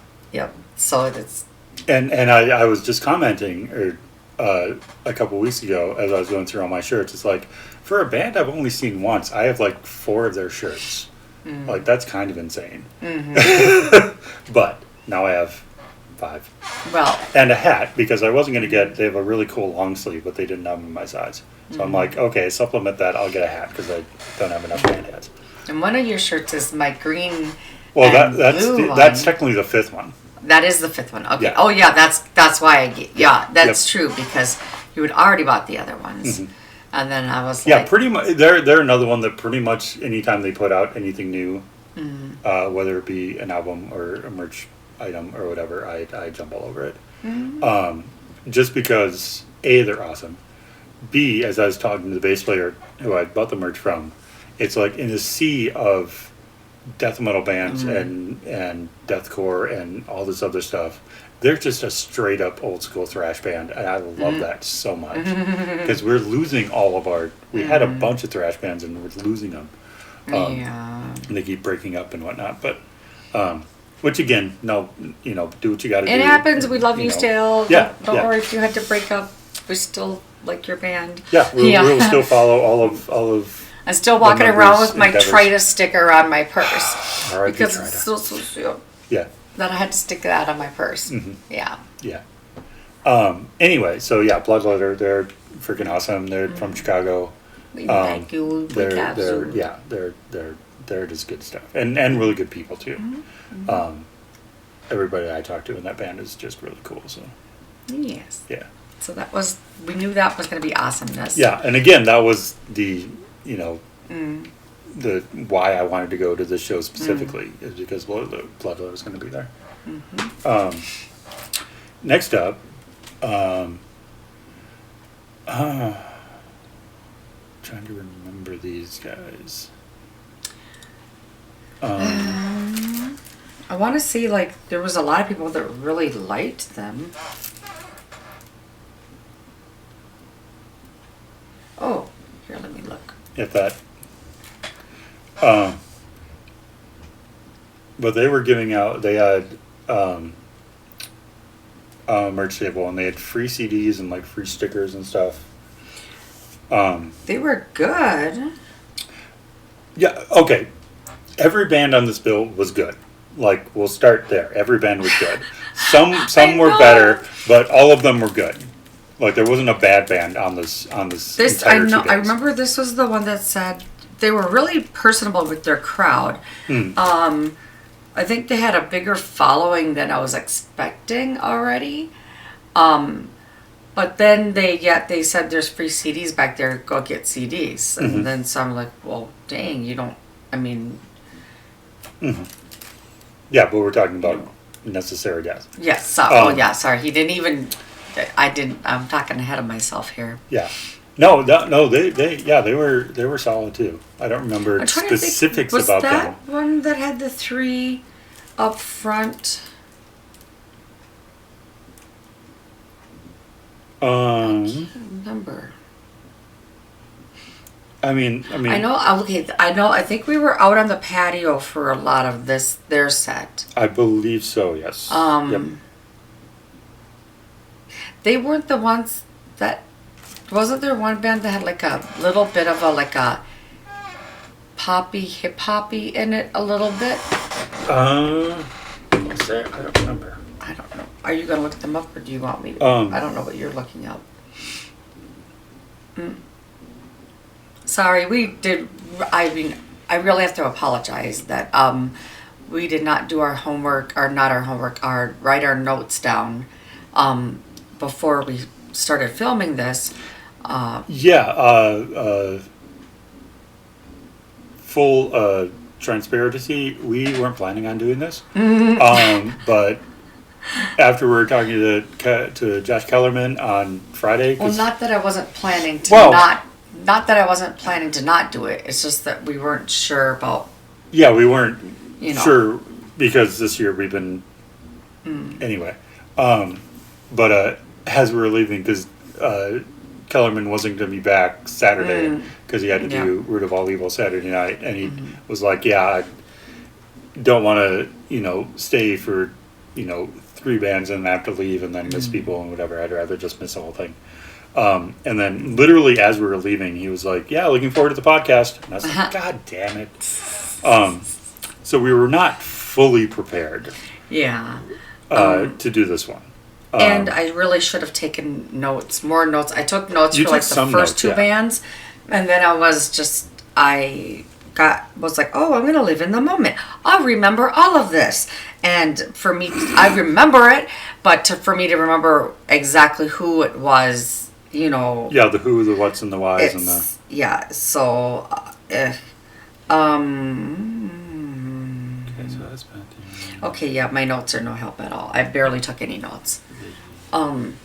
So it's And I was just commenting a couple weeks ago as I was going through all my shirts. It's like, for a band I've only seen once, I have like 4 of their shirts. Like, that's kind of insane. But now I have 5. well, And a hat, because I wasn't going to get, they have a really cool long sleeve, but they didn't have them in my size. So I'm like, okay, supplement that, I'll get a hat, because I don't have enough band hats. and one of your shirts is my green. Well, and blue one. that's technically the 5th one. That is the 5th one. Okay. Yeah. Oh yeah, that's why that's true, because you had already bought the other ones, and then I was Yeah, like, pretty much. They're another one that pretty much anytime they put out anything new, whether it be an album or a merch item or whatever, I jump all over it. Just because A, they're awesome. B, as I was talking to the bass player who I bought the merch from, it's like in a sea of death metal bands and deathcore and all this other stuff. They're just a straight up old school thrash band, and I love that so much because we're losing all of our. We had a bunch of thrash bands, and we're losing them. And they keep breaking up and whatnot. But Which again, no, do what you got to do. It happens. We love you know. still. Yeah, Don't yeah. worry if you had to break up. We still like your band. Yeah, we'll still follow all of. I'm still walking the around members' with my endeavors. Tritus sticker on my purse R.I.P. because Trita. it's so Yeah. that I had to stick that on my purse. Mhm. Yeah. Yeah. Anyway, so yeah, Bloodletter, they're freaking awesome. They're from Chicago. We like you. We They're got you. yeah, they're just good stuff and really good people too. Everybody I talked to in that band is just really cool. So Yes. yeah. So we knew that was going to be awesomeness. Yeah, and again, that was the the why I wanted to go to this show specifically is because Bloodletter was going to be there. Next up, trying to remember these guys. I want to see, like, there was a lot of people that really liked them. Oh, here, let me look. If that. But they were giving out. They had merch table, and they had free CDs and like free stickers and stuff. They were good. Yeah. Okay. Every band on this bill was good. Like, we'll start there. Every band was good. Some were better, but all of them were good. Like, there wasn't a bad band on this This I entire 2 know. days. I remember this was the one that said they were really personable with their crowd. I think they had a bigger following than I was expecting already. But then they said there's free CDs back there. Go get CDs, and then so I'm like, well, dang, you don't. I mean. Yeah, but we're talking about necessary death. Yes. Sorry. He didn't even. I'm talking ahead of myself here. Yeah. No. They were solid too. I don't remember I'm trying to specifics think, about was them. that one that had the 3 up front? Remember. I mean. I know. Okay. I know. I think we were out on the patio for a lot of their set. I believe so. Yes. Yep. They weren't the ones that. Wasn't there one band that had like a little bit of a poppy, hip hoppy in it a little bit? Was there? I don't remember. I don't know. Are you gonna look them up, or do you want me to? I don't know what you're looking up. Sorry, we did. I mean, I really have to apologize that we did not do our homework, or not our homework, write our notes down before we started filming this. Full transparency, we weren't planning on doing this. But after we were talking to Josh Kellerman on Friday. Well, not that I wasn't planning to not that I wasn't planning to not do it. It's just that we weren't sure about. Yeah, we weren't sure because this year we've been anyway. But as we were leaving, because Kellerman wasn't going to be back Saturday because he had to do Root of All Evil Saturday night, and he was like, "Yeah, I don't want to, stay for, 3 bands and have to leave and then miss people and whatever. I'd rather just miss the whole thing." And then literally as we were leaving, he was like, "Yeah, looking forward to the podcast." And I was like, "God damn it!" So we were not fully prepared. Yeah. To do this one. And I really should have taken more notes. I took notes for like the first 2 bands, and then I was like, oh, I'm gonna live in the moment. I'll remember all of this. And for me, I remember it, but for me to remember exactly who it was, Yeah, the who, the what's, and the whys, and the. Yeah. So. Okay, so that's bad. Okay, yeah, my notes are no help at all. I barely took any notes. I want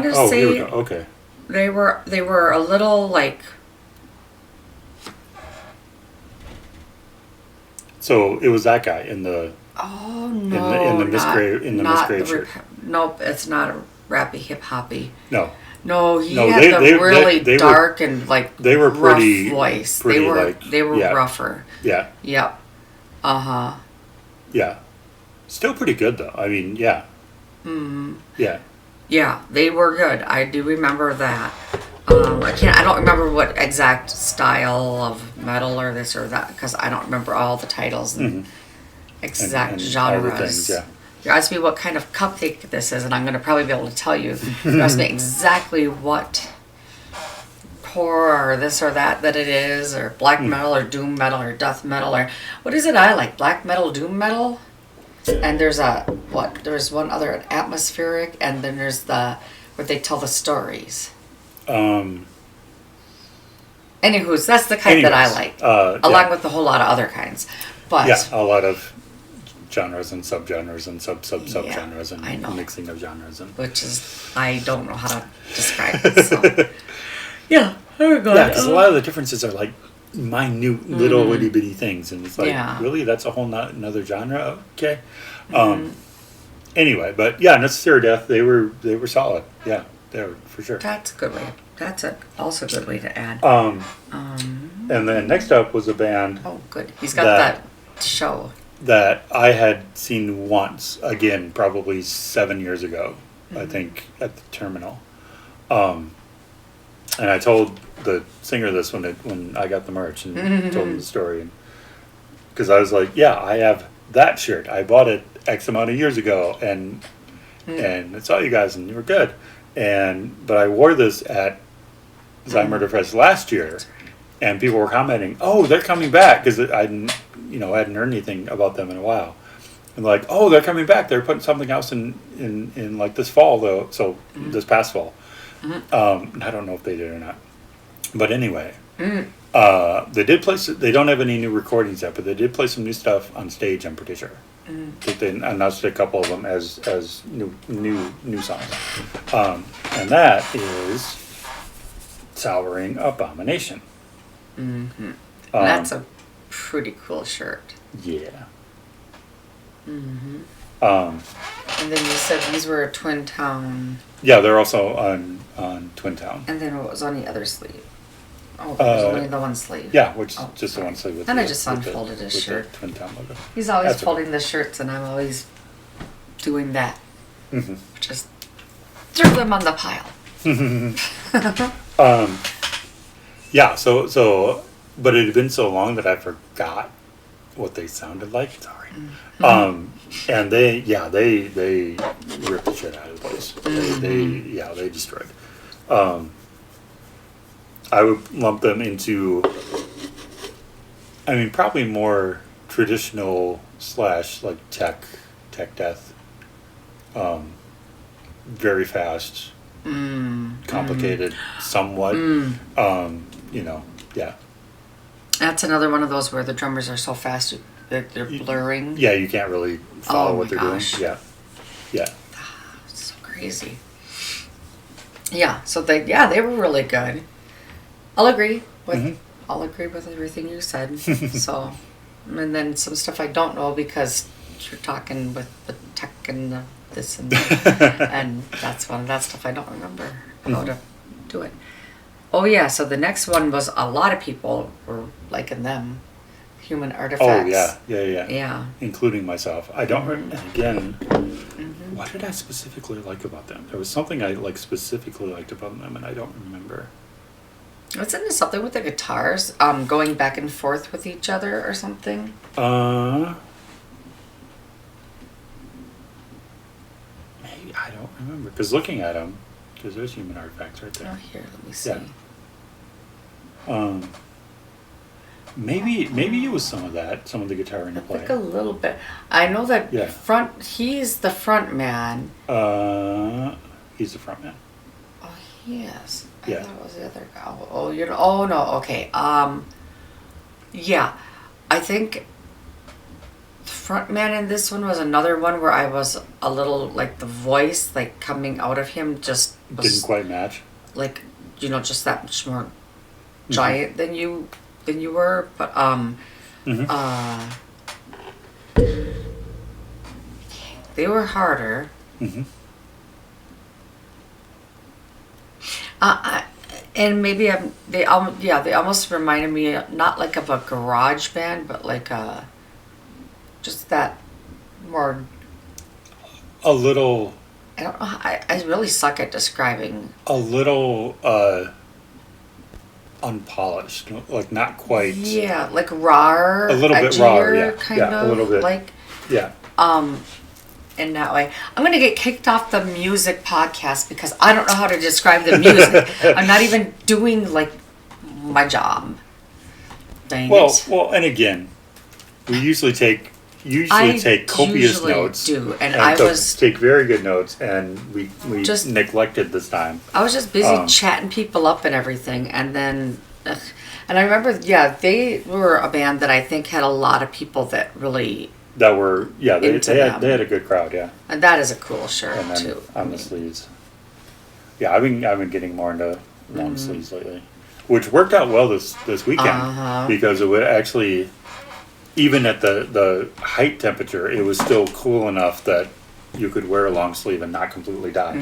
to say here we go. Okay. they were a little like. So it was that guy in the. Oh no! In the Miss Grave shirt. Nope, it's not a rappy hip hoppy. No. No, he had the really dark and like they were rough pretty voice. Pretty they were yeah. rougher. Yeah. Yep. Uh-huh. Yeah. Still pretty good though. I mean, yeah. Yeah. Yeah, they were good. I do remember that. I don't remember what exact style of metal or this or that because I don't remember all the titles and exact And genres. all the things, yeah. You asked me what kind of cupcake this is, and I'm going to probably be able to tell you. You asked me exactly what horror or this or that it is, or black metal or doom metal or death metal or what is it I like? Black metal, doom metal? And there's there's one other, an atmospheric, and then there's where they tell the stories. Anywho's, that's the kind that I like, along with a whole lot of other kinds. But yeah, a lot of genres and subgenres and subgenres and I know. mixing of genres and which is, I don't know how to describe it. So. Yeah, very good. yeah, because a lot of the differences are like minute little itty bitty things, and it's like, Yeah. really, that's a whole another genre. Okay. Anyway, but yeah, Necessary Death, they were solid. Yeah, they were for sure. That's a good way. That's also a good way to add. And then next up was a band Oh, good. He's got that show. that I had seen once, again, probably 7 years ago, I think, at the Terminal. And I told the singer this when I got the merch and told him the story. Because I was like, yeah, I have that shirt. I bought it X amount of years ago, and I saw you guys, and you were good. But I wore this at Zymurderfest last year, and people were commenting, "Oh, they're coming back," because I hadn't heard anything about them in a while. And like, "Oh, they're coming back. They're putting something else in like this fall though. So this past fall." I don't know if they did or not, but anyway, they did play. They don't have any new recordings yet, but they did play some new stuff on stage. I'm pretty sure. They announced a couple of them as new songs, and that is Souring Abomination. That's a pretty cool shirt. Yeah. And then you said these were a Twin Town. Yeah, they're also on Twin Town. And then what was on the other sleeve? Oh, there's only the one sleeve. Yeah, which is just the one sleeve with. And I just unfolded his shirt. The Twin Town logo. He's always That's folding the shirts, and I'm always doing that. Just throw them on the pile. Yeah, so, but it had been so long that I forgot what they sounded like. Sorry. And they ripped the shit out of the place. They destroyed. I would lump them into, I mean, probably more traditional / like tech death. Very fast, complicated, somewhat. Yeah. That's another one of those where the drummers are so fast that they're blurring. Yeah, you can't really follow what they're doing. Yeah. It's so crazy. Yeah, so they were really good. I'll agree with everything you said. So, and then some stuff I don't know because you're talking with the tech and the this and that. And that's one of that stuff I don't remember how to do it. Oh yeah, so the next one was a lot of people were liking them. Human Artifacts. Oh yeah. Yeah. Including myself. I don't again. What did I specifically like about them? There was something I specifically liked about them, and I don't remember. Wasn't it something with the guitars going back and forth with each other or something? Maybe I don't remember because looking at them, because there's Human Artifacts right there. Oh, here, let me see. Yeah. Maybe it was some of the guitar interplay. I think a little bit. I know that Yeah. he's the front man. He's the front man. Oh, he is. I Yeah. thought it was the other guy. Oh no, okay. Yeah. I think the front man in this one was another one where I was a little like the voice like coming out of him just was Didn't quite match. like just that much more giant than you were, but they were harder. And maybe they almost reminded me not like of a garage band, but like a just that more. A little. I don't know. I really suck at describing. A little unpolished, like not quite. Yeah, like raw. A little bit raw, yeah. Kind Yeah, of a little bit. like. Yeah. In that way. I'm going to get kicked off the music podcast because I don't know how to describe the music. I'm not even doing, like, my job. Dang it. Well, and again, we usually take copious notes. Do, and I was take very good notes, and we just neglected this time. I was just busy chatting people up and everything, and then, and I remember, they were a band that I think had a lot of people that really. That were they had a good crowd, yeah. And that is a cool shirt and then too. On the sleeves. Yeah, I've been getting more into long sleeves lately, which worked out well this weekend because it would actually, even at the height temperature, it was still cool enough that you could wear a long sleeve and not completely die.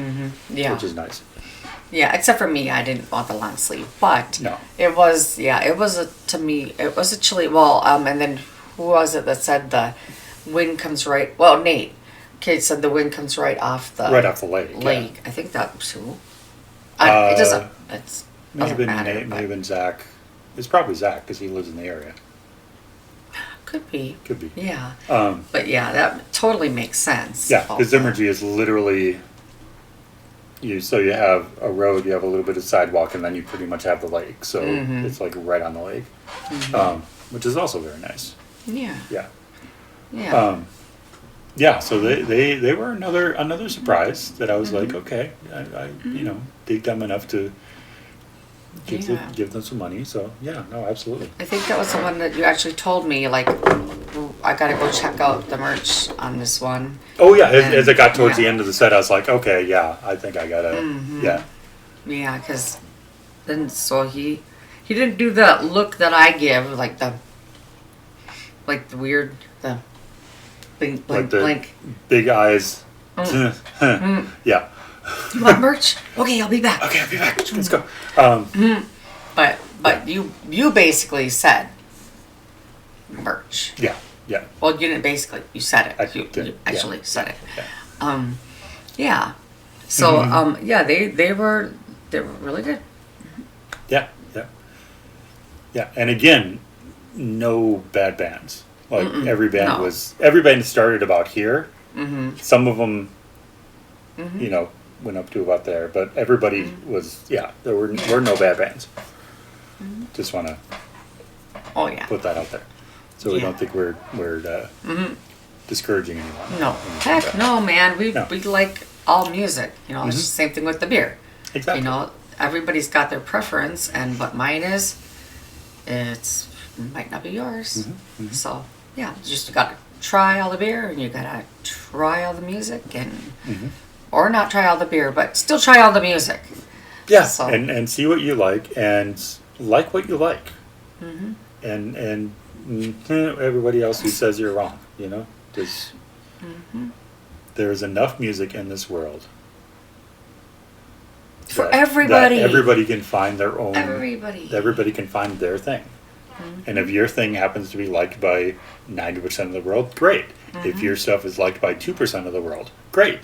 Yeah, which is nice. Yeah, except for me, I didn't want the long sleeve, but no, it was to me it was a chilly. Well, and then who was it that said the wind comes right? Well, Nate. Kate said the wind comes right off the lake. Yeah. I think that was who. It doesn't. It doesn't matter. Nate, may have been Zach. It's probably Zach because he lives in the area. Could be. Yeah. But yeah, that totally makes sense. Yeah, because Zymurderfest is literally. You have a road, you have a little bit of sidewalk, and then you pretty much have the lake. So it's like right on the lake, which is also very nice. Yeah. Yeah. Yeah. Yeah. So they were another surprise that I was like, okay, I dig them enough to give them some money. So yeah, no, absolutely. I think that was the one that you actually told me, like, I gotta go check out the merch on this one. Oh yeah, as I got towards the end of the set, I was like, okay, yeah, I think I gotta, yeah. Yeah, because then he didn't do the look that I give, like the weird, the blink, blink, blink. Big eyes. Yeah. You want merch? Okay, I'll be back. Okay, I'll be back. Let's go. But you basically said merch. Yeah. Yeah. Well, you didn't basically. You said it. You actually said it. Yeah. Yeah. So they were really good. Yeah. Yeah. Yeah. And again, no bad bands. Like every band started about here. Some of them, went up to about there, but everybody was there were no bad bands. Just want to put that out there. So we don't think we're discouraging anyone. No. Heck no, man. We like all music. It's the same thing with the beer. Exactly. Everybody's got their preference, and what mine is, might not be yours. So you just got to try all the beer, and you got to try all the music, and or not try all the beer, but still try all the music. Yeah. So. And see what you like, and like what you like. And everybody else who says you're wrong, there's enough music in this world for everybody. That everybody can find their own. Everybody can find their thing, and if your thing happens to be liked by 90% of the world, great. If your stuff is liked by 2% of the world, great.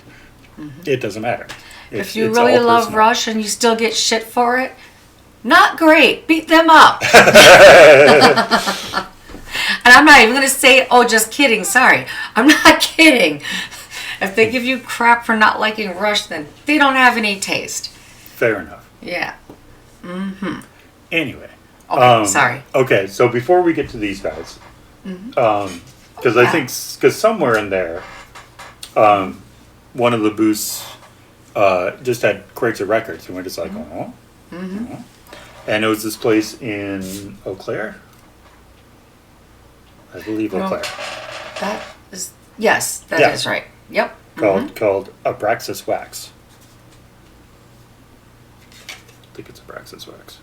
It doesn't matter. If you really love Rush and you still get shit for it, not great. Beat them up. And I'm not even going to say, oh, just kidding. Sorry. I'm not kidding. If they give you crap for not liking Rush, then they don't have any taste. Fair enough. Yeah. Anyway. Okay, sorry. Okay, so before we get to these guys, because I think, somewhere in there, one of the booths just had crates of records, and we're just like, and it was this place in Eau Claire. I believe Eau Claire. That is is right. Yep. Called Abraxas Wax. I think it's Abraxas Wax.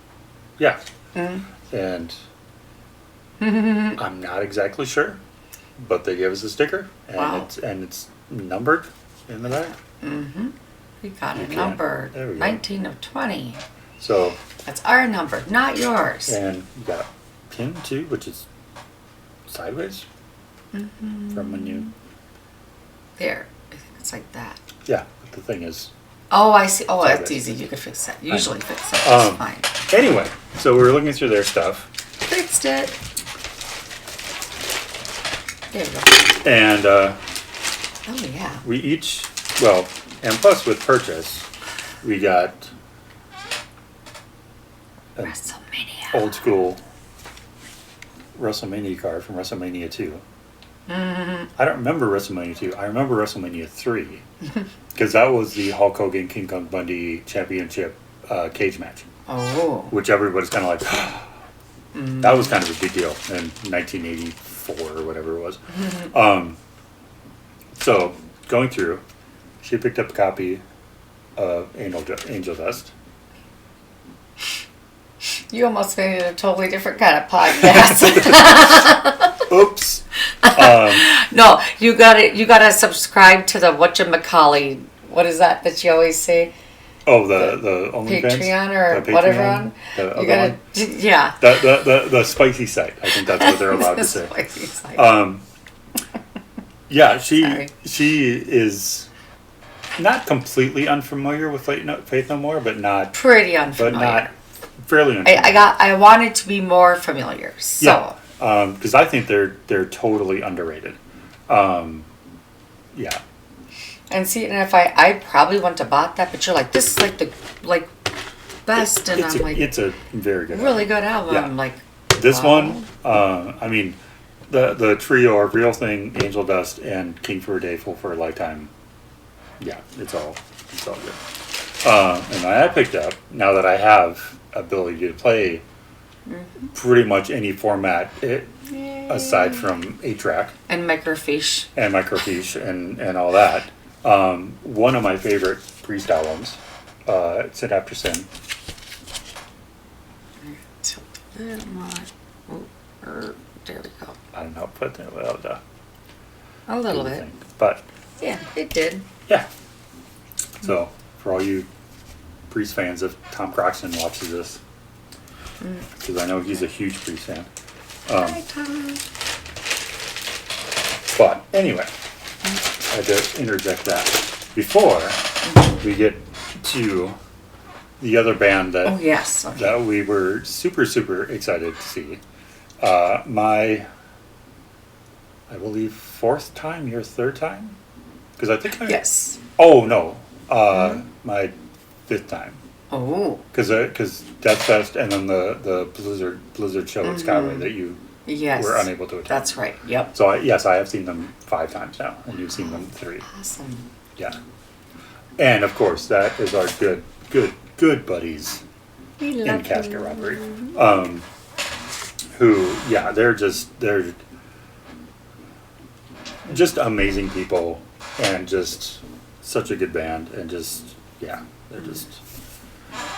Yeah. And I'm not exactly sure, but they gave us a sticker, and it's numbered in the back. We got it numbered. 19 of 20. So that's our number, not yours. And you got a pin too, which is sideways. from when you. There. I think it's like that. Yeah, but the thing is. Oh, I see. Oh, Sorry, that's guys. easy. You could fix that. Usually fix that. That's fine. Anyway, so we were looking through their stuff. Fixed it. There you go. And Oh, yeah. we each, well, and plus with purchase, we got an WrestleMania. old school WrestleMania card from WrestleMania 2. I don't remember WrestleMania 2. I remember WrestleMania 3. Because that was the Hulk Hogan King Kong Bundy championship cage match. Oh. Which everybody's kind of like, that was kind of a big deal in 1984 or whatever it was. So, going through, she picked up a copy of Angel Dust. You almost made it a totally different kind of podcast. Oops. No, you got it. You got to subscribe to the whatchamacallit. What is that you always say? Oh, the OnlyFans? Patreon or The whatever Patreon? on. The You other gotta, one? yeah. The spicy site. I think that's what they're allowed to say. Spicy side. Yeah, Sorry. she is not completely unfamiliar with Faith No More, but not Pretty but unfamiliar. not fairly unfamiliar. I wanted to be more familiar. So because I think they're totally underrated. Yeah. and see, and if I probably wouldn't have bought that, but you're like, this is like the best, and I'm like, it's a very good really album. good album. Yeah. I'm like, This wow. one, I mean, the trio of Real Thing, Angel Dust, and King for a Day, Fool for a Lifetime. Yeah, it's all good. And I picked up, now that I have ability to play pretty much any format aside from 8-track and microfiche. and microfiche and all that. One of my favorite Priest albums, Sin After Sin. Tilt a little more. There we go. I don't know, but A little bit. But Yeah, it did. yeah. So for all you Priest fans, if Tom Croxton watches this, because I know he's a huge Priest fan. Hi, Tom. But anyway, I had to interject that before we get to the other band Oh, yes. Okay. that we were super excited to see. My, I believe, fourth time, your third time? Because I think Yes. Oh, no. My fifth time. Oh. Because Death Fest and then the Blizzard show at Skyway that you Yes. were unable to attend. That's right. Yep. So, yes, I have seen them 5 times now, and you've seen them 3. Awesome. Yeah. And, of course, that is our good buddies We in love Casket you. Robbery. Who, yeah, they're just amazing people and just such a good band and just, yeah, they're just,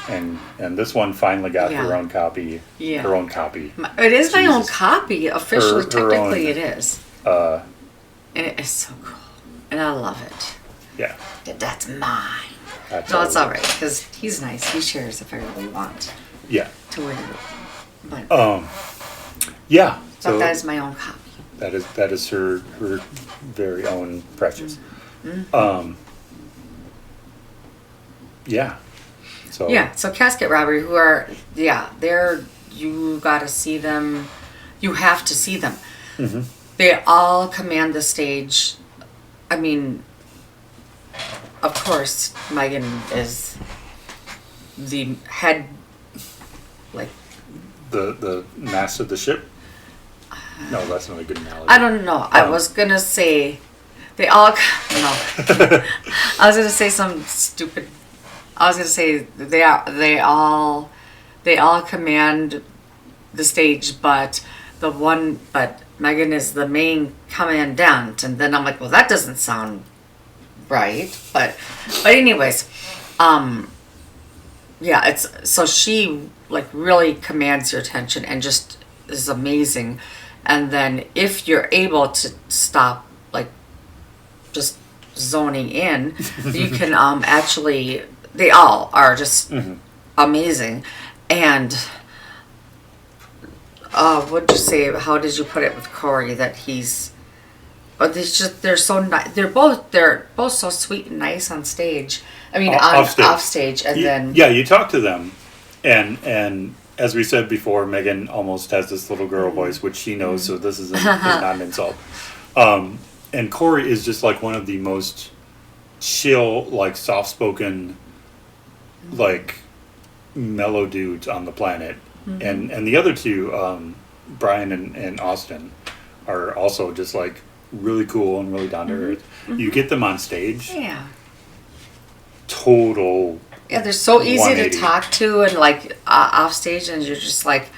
and this one finally got her Yeah. own copy. Yeah. Her own copy. It is my own Jesus. copy. Officially, Her technically, own, it is. Uh, And it is so cool. And I love it. yeah. That's mine. That's No, it's all. all right because he's nice. He shares if I really want Yeah. to wear it. But, Yeah. So that is my own copy. that is her very own precious. Yeah. So Yeah, so Casket Robbery, who are, you gotta see them, you have to see them. They all command the stage. I mean, of course, Megan is the head, like, the mast of the ship. No, that's not a good analogy. I don't know. I was gonna say, they all, no. I was gonna say some stupid, I was gonna say they all command the stage, but Megan is the main commandant, and then I'm like, well, that doesn't sound right, but anyways, yeah, it's, so she like really commands your attention and just is amazing, and then if you're able to stop like just zoning in, you can actually, they all are just amazing. And what'd you say, how did you put it with Corey, that he's but they're so nice. They're both so sweet and nice on stage. I mean, off stage, and then you talk to them, and as we said before, Megan almost has this little girl voice, which she knows, so this is not an insult. And Corey is just like one of the most chill, like soft spoken, like mellow dudes on the planet, and the other two, Brian and Austin, are also just like really cool and really down to earth. You get them on stage, total. Yeah, they're so easy 180. to talk to, and like off stage, and you're just like,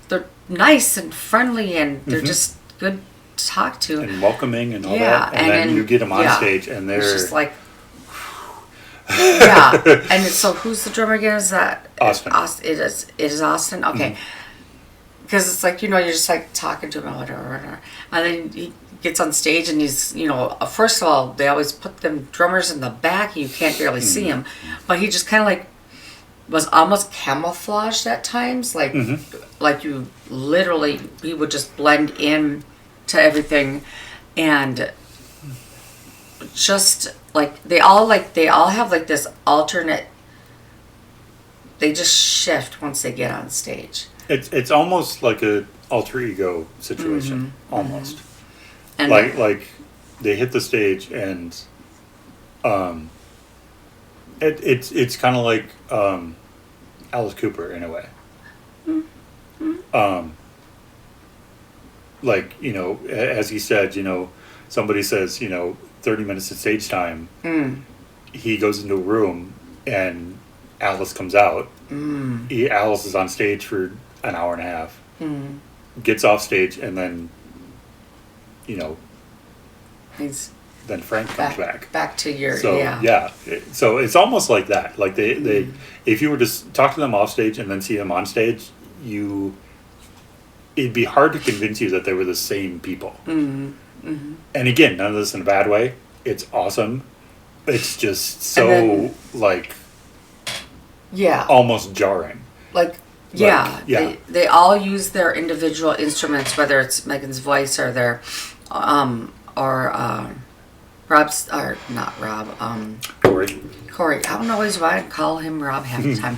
they're nice and friendly, and they're just good to talk to and welcoming and all that. And then you get them on stage, and they're it's just like, And so, who's the drummer again? Is that Austin? It is Austin. Okay. Because it's like, you're just like talking to him or whatever. And then he gets on stage and he's, first of all, they always put them drummers in the back. You can't barely see him. But he just kind of like was almost camouflaged at times. Like, like you literally, he would just blend in to everything. And just like, they all have like this alternate, they just shift once they get on stage. It's almost like a alter ego situation, almost. And like they hit the stage and it's kind of like Alice Cooper in a way. Like, as he said, somebody says, 30 minutes of stage time. He goes into a room and Alice comes out. Alice is on stage for an hour and a half, gets off stage, and then then Frank comes back to your so it's almost like that. Like they if you were to talk to them off stage and then see them on stage, it'd be hard to convince you that they were the same people. And again, none of this in a bad way. It's awesome. It's just so almost jarring. They all use their individual instruments, whether it's Megan's voice or their Rob's, or not Rob, Corey. I don't always why I call him Rob half the time.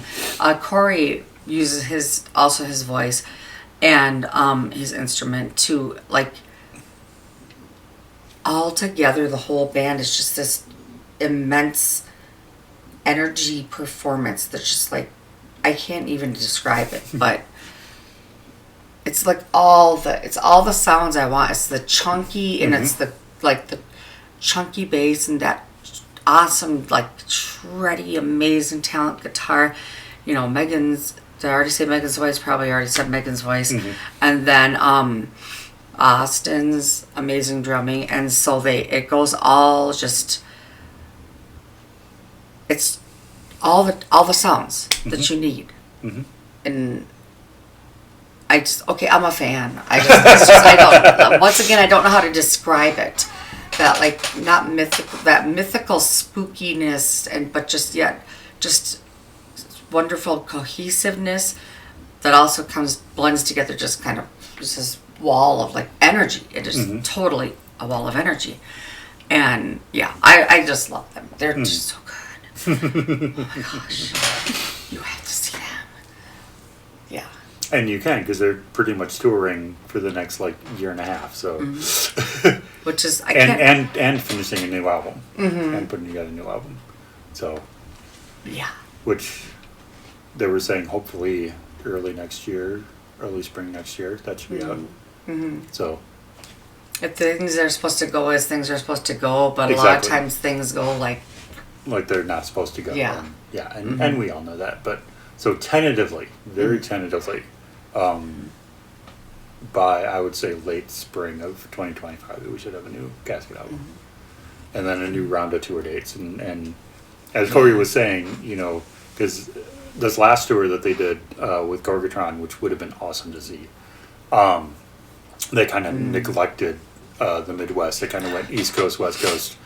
Corey uses his voice and his instrument to, like, all together the whole band is just this immense energy performance that's just like, I can't even describe it, but it's like all the sounds I want. It's the chunky, and it's the chunky bass and that awesome, like, shreddy, amazing talent guitar. Did I already say Megan's voice? Probably already said Megan's voice. And then Austin's amazing drumming, and so it goes all just, it's all the sounds that you need. And I'm a fan. Once again, I don't know how to describe it. That, like, not mythical, that mythical spookiness, but just wonderful cohesiveness that also blends together, just kind of just this wall of, like, energy. It is totally a wall of energy. And I just love them. They're just so good. Oh my gosh. You have to see them. Yeah. And you can, because they're pretty much touring for the next, like, year and a half, so. Which is, and finishing a new album. And putting together a new album. So. Yeah. Which they were saying hopefully early spring next year, that should be out. So. If things are supposed to go as things are supposed to go, but a lot of times things go like they're not supposed to go. Yeah. And we all know that. But so tentatively, very tentatively, by I would say late spring of 2025, we should have a new Casket album. And then a new round of tour dates. And as Corey was saying, because this last tour that they did with Gorgatron, which would have been awesome to see, they kind of neglected the Midwest. They kind of went East Coast, West Coast,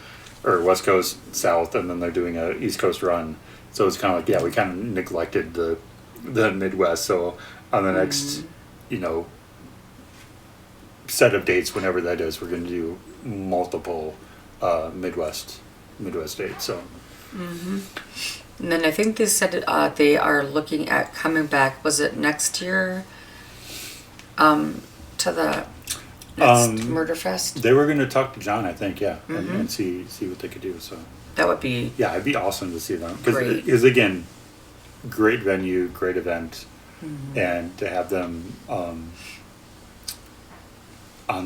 or West Coast, South, and then they're doing a East Coast run. So it's kind of like, we kind of neglected the Midwest. So on the next, set of dates whenever that is. We're going to do multiple Midwest dates. So. And then I think they said they are looking at coming back. Was it next year? To the next Murderfest. They were going to talk to John, I think, yeah, and see what they could do. So that would be it'd be awesome to see them great. Because again, great venue, great event, and to have them on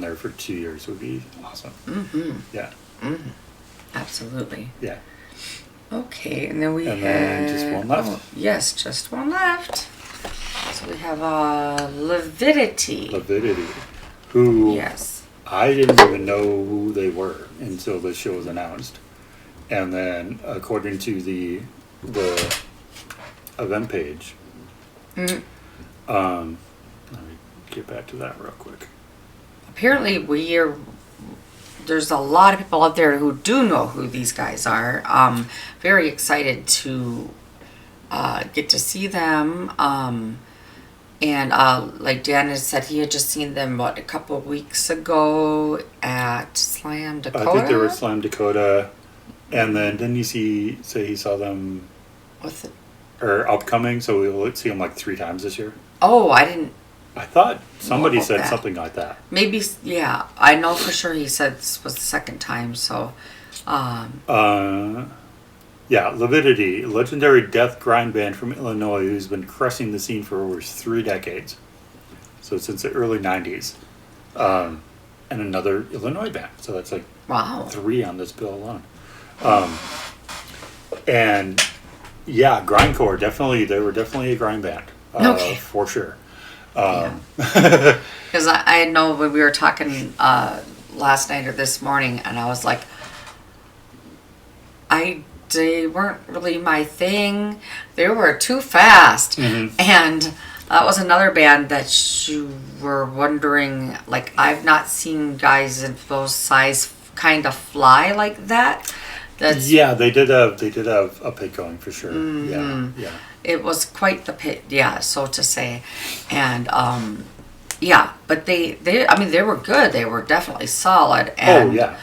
there for 2 years would be awesome. Yeah. Absolutely. Yeah. Okay, and then we have just one left. Yes, just one left. So we have Lividity. Who Yes. I didn't even know who they were until the show was announced, and then according to the event page, let me get back to that real quick. Apparently, there's a lot of people out there who do know who these guys are. Very excited to get to see them. And like Dan had said, he had just seen them, a couple of weeks ago at Slam Dakota? I think they were at Slam Dakota. And then didn't you say he saw them or upcoming, so we'll see them like 3 times this year? Oh, I didn't. I thought somebody said that. something like that. Maybe, yeah. I know for sure he said this was the second time, so. Yeah, Lividity, legendary death grind band from Illinois who's been crushing the scene for over 3 decades. So since the early 90s. And another Illinois band. So that's like wow. 3 on this bill alone. And yeah, grindcore, they were definitely a grind band. Okay. For sure. Because I know when we were talking last night or this morning, and I was like, they weren't really my thing. They were too fast. And that was another band that you were wondering, like, I've not seen guys in those size kind of fly like that. Yeah, they did have a pit going for sure. Yeah. It was quite the pit, so to say. And but they they were good. They were definitely solid. And yeah.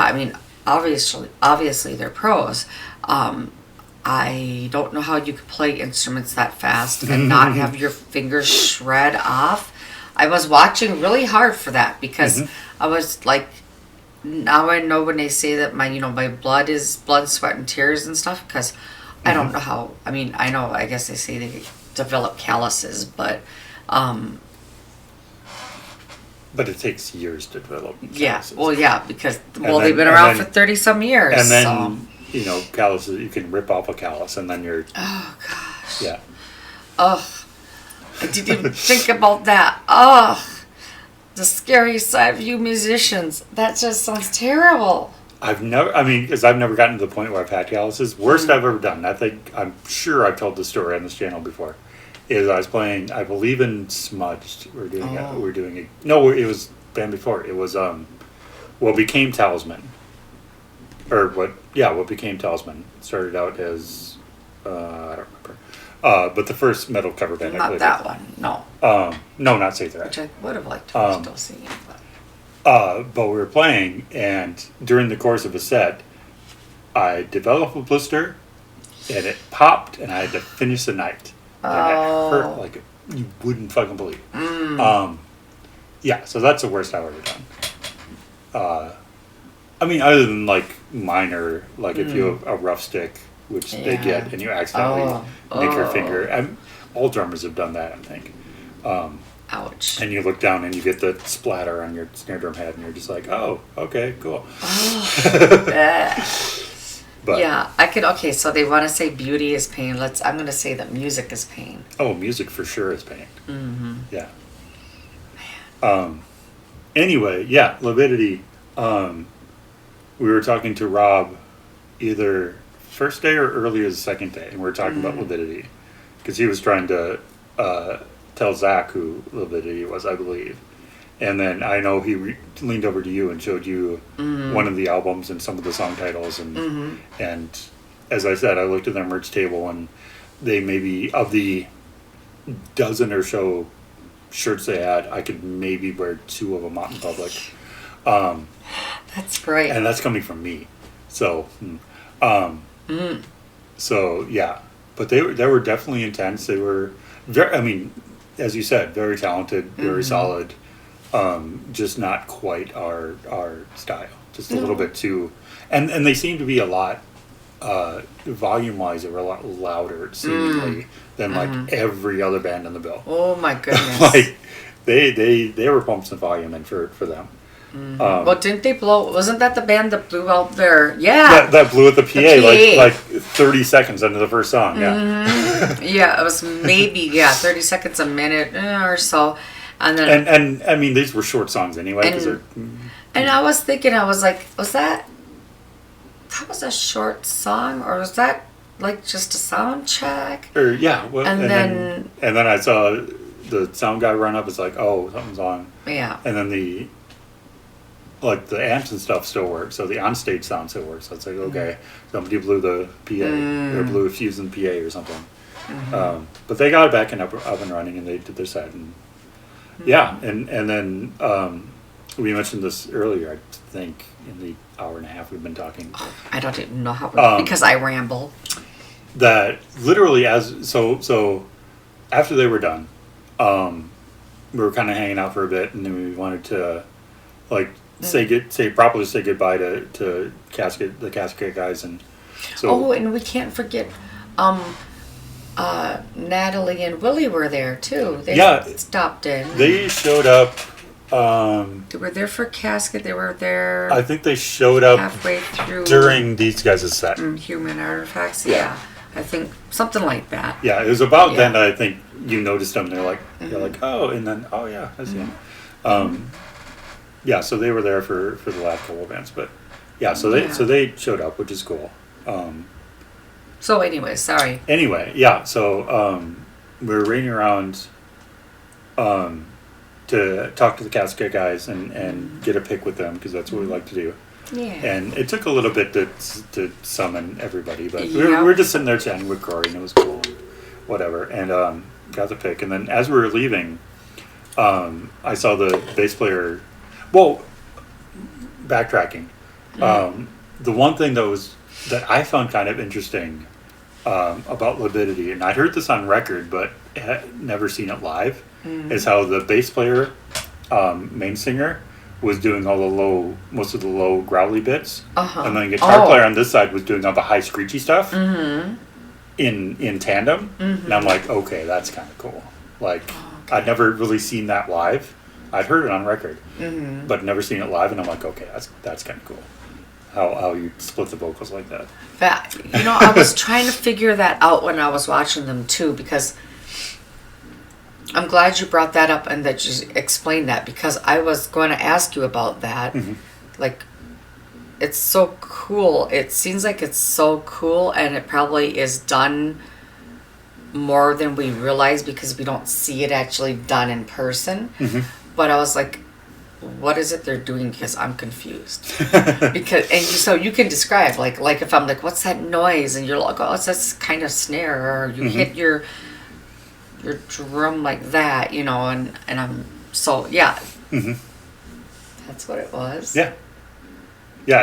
I mean, obviously they're pros. I don't know how you could play instruments that fast and not have your fingers shred off. I was watching really hard for that because I was like, now I know when they say that my blood is blood, sweat, and tears and stuff, because I don't know how. I mean, I guess they say they develop calluses, but it takes years to develop calluses. Because they've been around for 30-some years. And then, calluses, you can rip off a callus and then you're... Oh, gosh. Yeah. Ugh. I didn't even think about that. Ugh. The scary side of you musicians. That just sounds terrible. Because I've never gotten to the point where I've had calluses. Worst I've ever done, I'm sure I've told the story on this channel before, is I was playing, I believe in Smudged. It was band before. It was, what became Talisman. What became Talisman. Started out as, I don't remember. But the first metal cover band I played. Not that one, no. No, not Say That. Which I would have liked to still see. But we were playing, and during the course of a set, I developed a blister, and it popped, and I had to finish the night. And it hurt like you wouldn't fucking believe. So that's the worst I've ever done. Other than like minor, like if you have a rough stick, which they get, and you accidentally nick your finger. All drummers have done that, I think. Ouch. And you look down and you get the splatter on your snare drum head, and you're just like, oh, okay, cool. But okay, so they want to say beauty is pain. I'm going to say that music is pain. Oh, music for sure is pain. Yeah. Anyway, Lividity. We were talking to Rob either first day or early as the second day, and we were talking about Lividity. Because he was trying to tell Zach who Lividity was, I believe. And then I know he leaned over to you and showed you one of the albums and some of the song titles. And as I said, I looked at their merch table, and they maybe, of the dozen or so shirts they had, I could maybe wear 2 of them out in public. That's great. And that's coming from me. So, so yeah, but they were definitely intense. They were very, I mean, as you said, very talented, very solid. Just not quite our style. Just a little bit too, and they seem to be a lot, volume wise, they were a lot louder seemingly than like every other band in the bill. Oh my goodness! Like they were pumping some volume in for them. Well, didn't they blow? Wasn't that the band that blew out their? Yeah. That blew at the PA, PA. like 30 seconds into the first song. Yeah. Yeah, it was maybe 30 seconds a minute or so, and then And I mean, these were short songs anyway. and I was thinking, I was like, was that was a short song, or was that like just a sound check? Or yeah, well, And then I saw the sound guy run up. It's like, oh, something's on. Yeah. And then the amps and stuff still work, so the onstage sound still works. So it's like, okay, somebody blew the PA or blew a fuse in the PA or something. But they got it back and up and running, and they did their set. And yeah, and then we mentioned this earlier, I think, in the hour and a half we've been talking. I don't even know how because I ramble. That literally so after they were done, we were kind of hanging out for a bit, and then we wanted to like properly say goodbye to the casket guys, and so and we can't forget Natalie and Willie were there too. They stopped in. They showed up. They were there for casket. They were there. I think they showed up halfway through during these guys' set. Human Artifacts. Yeah, I think something like that. Yeah, it was about then that I think you noticed them. They're like, oh, and then I see them. Yeah, so they were there for the last couple of bands, but so they showed up, which is cool. So anyway, sorry. Anyway, yeah, so we were raining around to talk to the casket guys and get a pic with them, because that's what we like to do. Yeah. And it took a little bit to summon everybody, but we were just sitting there chatting with Corey, and it was cool, whatever, and got the pic. And then as we were leaving, I saw the bass player. Well, backtracking, the one thing that I found kind of interesting about Libidity, and I'd heard this on record, but had never seen it live, is how the bass player, main singer, was doing most of the low growly bits, and then the guitar player on this side was doing all the high screechy stuff in tandem, and I'm like, okay, that's kind of cool. Like, I'd never really seen that live. I'd heard it on record, but never seen it live, and I'm like, okay, that's kind of cool. How you split the vocals like that. That, I was trying to figure that out when I was watching them too, because I'm glad you brought that up and that you explained that, because I was going to ask you about that. Like, it's so cool. It seems like it's so cool, and it probably is done more than we realize because we don't see it actually done in person. But I was like, what is it they're doing? Because I'm confused. So you can describe, like if I'm like, what's that noise? And you're like, oh, it's this kind of snare, or you hit your drum like that, and I'm so that's what it was. Yeah,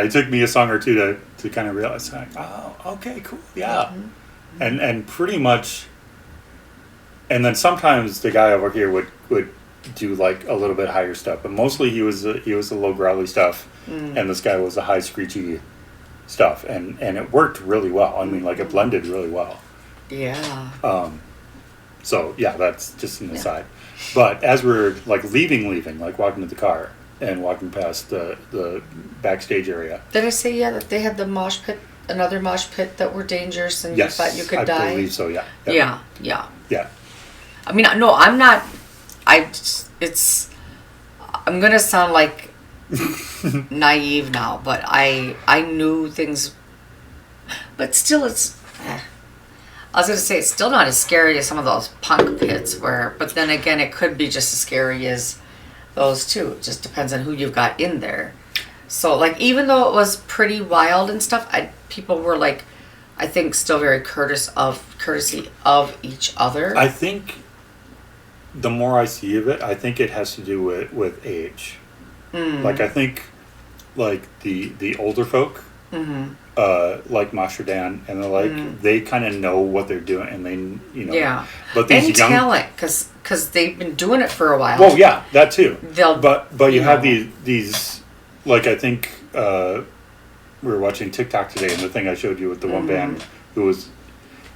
it took me a song or two to kind of realize, like, oh, okay, cool, yeah. And pretty much, and then sometimes the guy over here would do like a little bit higher stuff, but mostly he was the low growly stuff, and this guy was the high screechy stuff, and it worked really well. I mean, like, it blended really well. Yeah. So yeah, that's just an aside. But as we're like leaving, like walking to the car and walking past the backstage area. Did I say that they had the mosh pit, another mosh pit that were dangerous, and yes, you thought you could die? I believe so. Yeah. Yeah. I mean, no, I'm not. I'm gonna sound like naive now, but I knew things, but still I was gonna say it's still not as scary as some of those punk pits but then again, it could be just as scary as those too. It just depends on who you've got in there. So, like, even though it was pretty wild and stuff, people were like, I think, still very courteous of each other. I think the more I see of it, I think it has to do with age. Like I think, like the older folk, like Master Dan, and they're like they kind of know what they're doing, and they Yeah. But these and young talent, because they've been doing it for a while. well, yeah, that too. They'll, But you have know. these like I think we were watching TikTok today, and the thing I showed you with the one band who was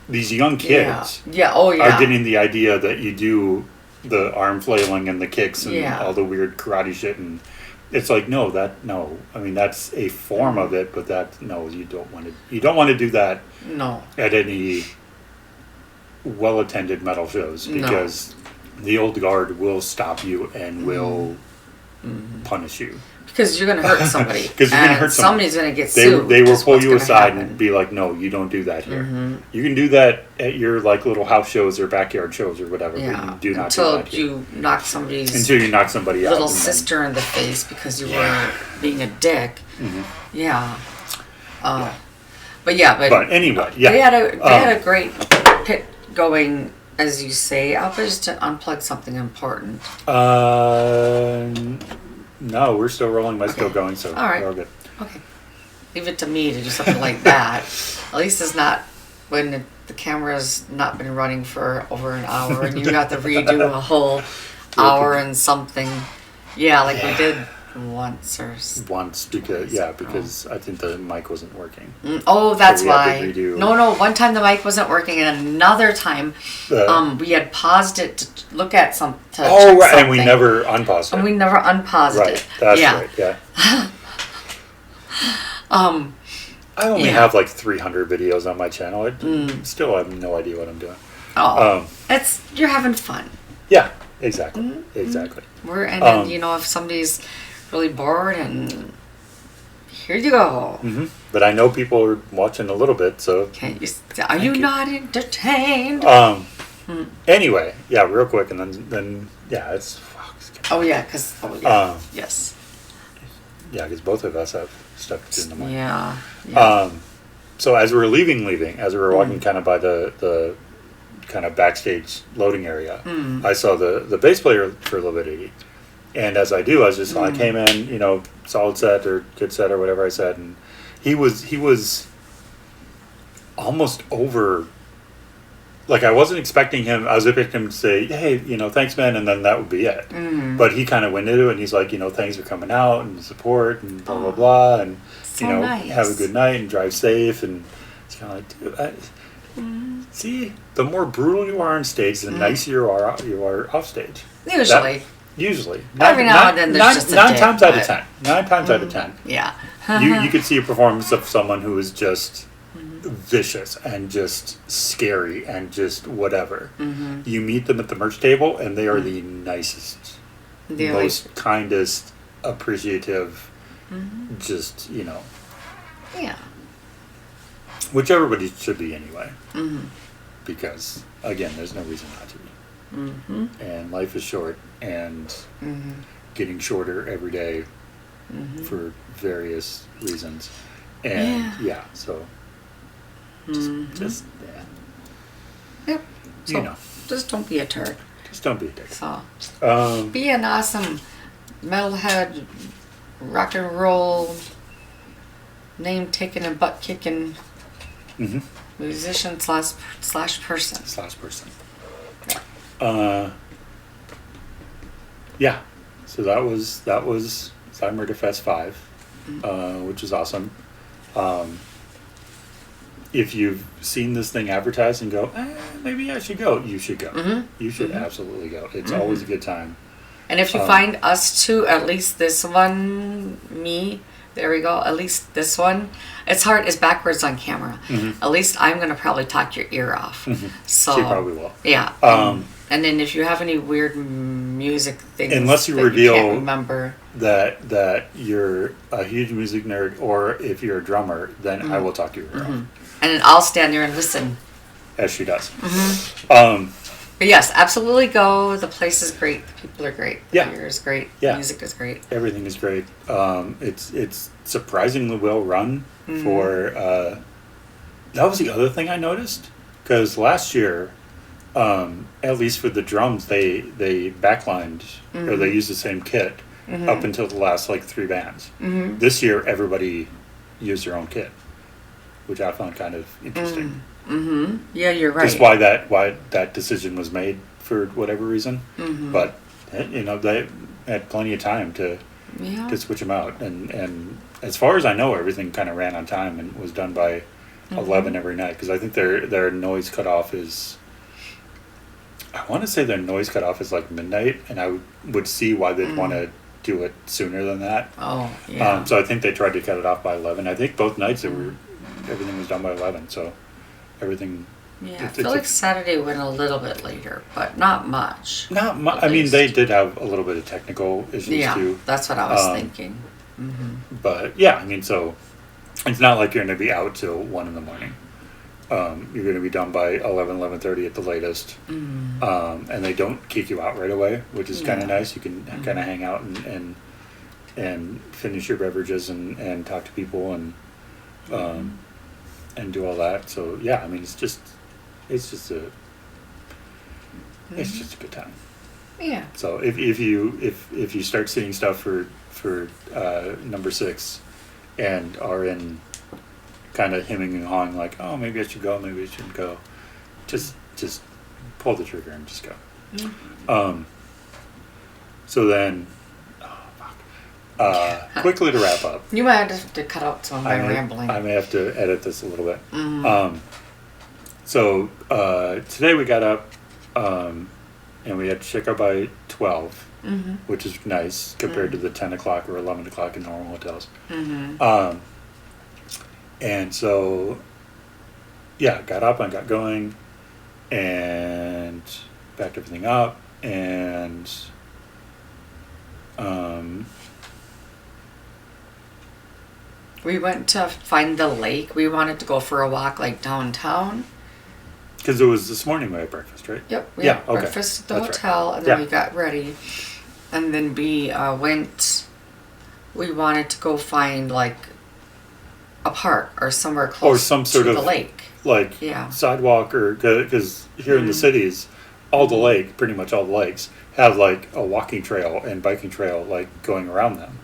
these young kids Yeah. Oh yeah. are getting the idea that you do the arm flailing and the kicks and Yeah. all the weird karate shit, and it's like no. I mean that's a form of it, but you don't want to do that No. at any well-attended metal shows, because the old guard will stop you and will punish you. Because you're going to hurt somebody. 'Cause you're gonna hurt somebody. Somebody's going to get sued. They will is pull what's you gonna aside happen. and be like, no, you don't do that here. You can do that at your like little house shows or backyard shows or whatever, but Yeah. you do not do Until that here. you knock somebody's Until you knock somebody out. little and then- sister in the face because you were being a dick. Yeah. But But anyway, yeah. they had a great pit going, as you say. I'll just to unplug something important. No, we're still rolling. Mine's still going, so All right. we're all good. Okay. Leave it to me to do something like that. At least it's not when the camera's not been running for over an hour and you got to redo a whole hour and something. Yeah, like we did once or Once because I think the mic wasn't working. Oh, that's we had why. to redo- No, one time the mic wasn't working, and another time, we had paused it to look at to check right, and we something. never unpaused it. And we never unpaused right, it. that's yeah. right, yeah. I only Yeah. have like 300 videos on my channel. I still have no idea what I'm doing. Oh, you're having fun. Yeah, exactly, exactly. Then if somebody's really bored, and here you go. But I know people are watching a little bit, so. Are you not entertained? Anyway, yeah, real quick, and then yeah, it's. Yes. Yeah, because both of us have stuff to do in the morning. Yeah. So as we were leaving, as we were walking kind of by the kind of backstage loading area, I saw the bass player for Lividity. And as I do, I was just I came in, solid set or good set or whatever I said, and he was almost over. Like I wasn't expecting him. I was expecting him to say, "Hey, thanks, man," and then that would be it. But he kind of went into it, and he's like, "Thanks for coming out and the support and blah blah blah, and So nice. have a good night and drive safe." And it's kind of like, dude, see, the more brutal you are on stage, the nicer you are off stage. Usually. Not, Every now and then there's just a nine dick, times out of but- 10. 9 times out of 10. Yeah. You could see a performance of someone who is just vicious and just scary and just whatever. You meet them at the merch table and they are the nicest, They're most kindest, appreciative, just, Yeah. which everybody should be anyway. Because, again, there's no reason not to be. And life is short, and getting shorter every day for various reasons. And so just Yep. you know, Just don't be a turd. just don't be a dick. So Um, be an awesome metalhead, rock and roll, name taking and butt kicking musician slash person. slash person. Yeah. Yeah. So that was Zymurderfest 5, which is awesome. If you've seen this thing advertised and go, maybe I should go, you should go. You should absolutely go. It's always a good time. And if you find us too, at least this one, there we go, at least this one. It's hard, it's backwards on camera. At least I'm going to probably talk your ear off. So She probably will. Yeah. And then if you have any weird music things Unless you that reveal you can't remember. that you're a huge music nerd, or if you're a drummer, then I will talk your ear off. And then I'll stand there and listen. As she does. But yes, absolutely go. The place is great. The people are great. The beer is great. Yeah. The music is great. Everything is great. It's surprisingly well run for. That was the other thing I noticed, because last year at least for the drums, they backlined or they used the same kit up until the last like 3 bands. This year, everybody used their own kit, which I found kind of interesting. Yeah, you're right. Just why that decision was made for whatever reason, but they had plenty of time to switch them out, and as far as I know, everything kind of ran on time and was done by 11 every night, because I think their noise cutoff is, I want to say their noise cutoff is like midnight, and I would see why they'd want to do it sooner than that. Oh, yeah. So I think they tried to cut it off by 11. I think both nights everything was done by 11, so everything. Yeah, I feel like Saturday went a little bit later, but not much. Not much. I mean, they did have a little bit of technical issues too. Yeah, that's what I was thinking. But yeah, I mean, so it's not like you're going to be out till 1 in the morning. You're going to be done by 11:30 at the latest, and they don't kick you out right away, which is kind of nice. You can kind of hang out and finish your beverages and talk to people and do all that. So yeah, I mean, it's just a good time. Yeah. So if you start seeing stuff for number 6 and are in kind of hemming and hawing like, oh, maybe I should go, maybe I shouldn't go, just pull the trigger and just go. So then, quickly to wrap up. You might have to cut out some of my rambling. I may have to edit this a little bit. So today we got up and we had to check out by 12, which is nice compared to the 10 o'clock or 11 o'clock in normal hotels. And so, yeah, got up and got going and backed everything up and we went to find the lake. We wanted to go for a walk like downtown. Because it was this morning we had breakfast, right? Yep. We had breakfast at the hotel, and then we got ready. And then we we wanted to go find like a park or somewhere close or some sort to of the lake. Like sidewalk, or because here in the cities, pretty much all the lakes have like a walking trail and biking trail like going around them.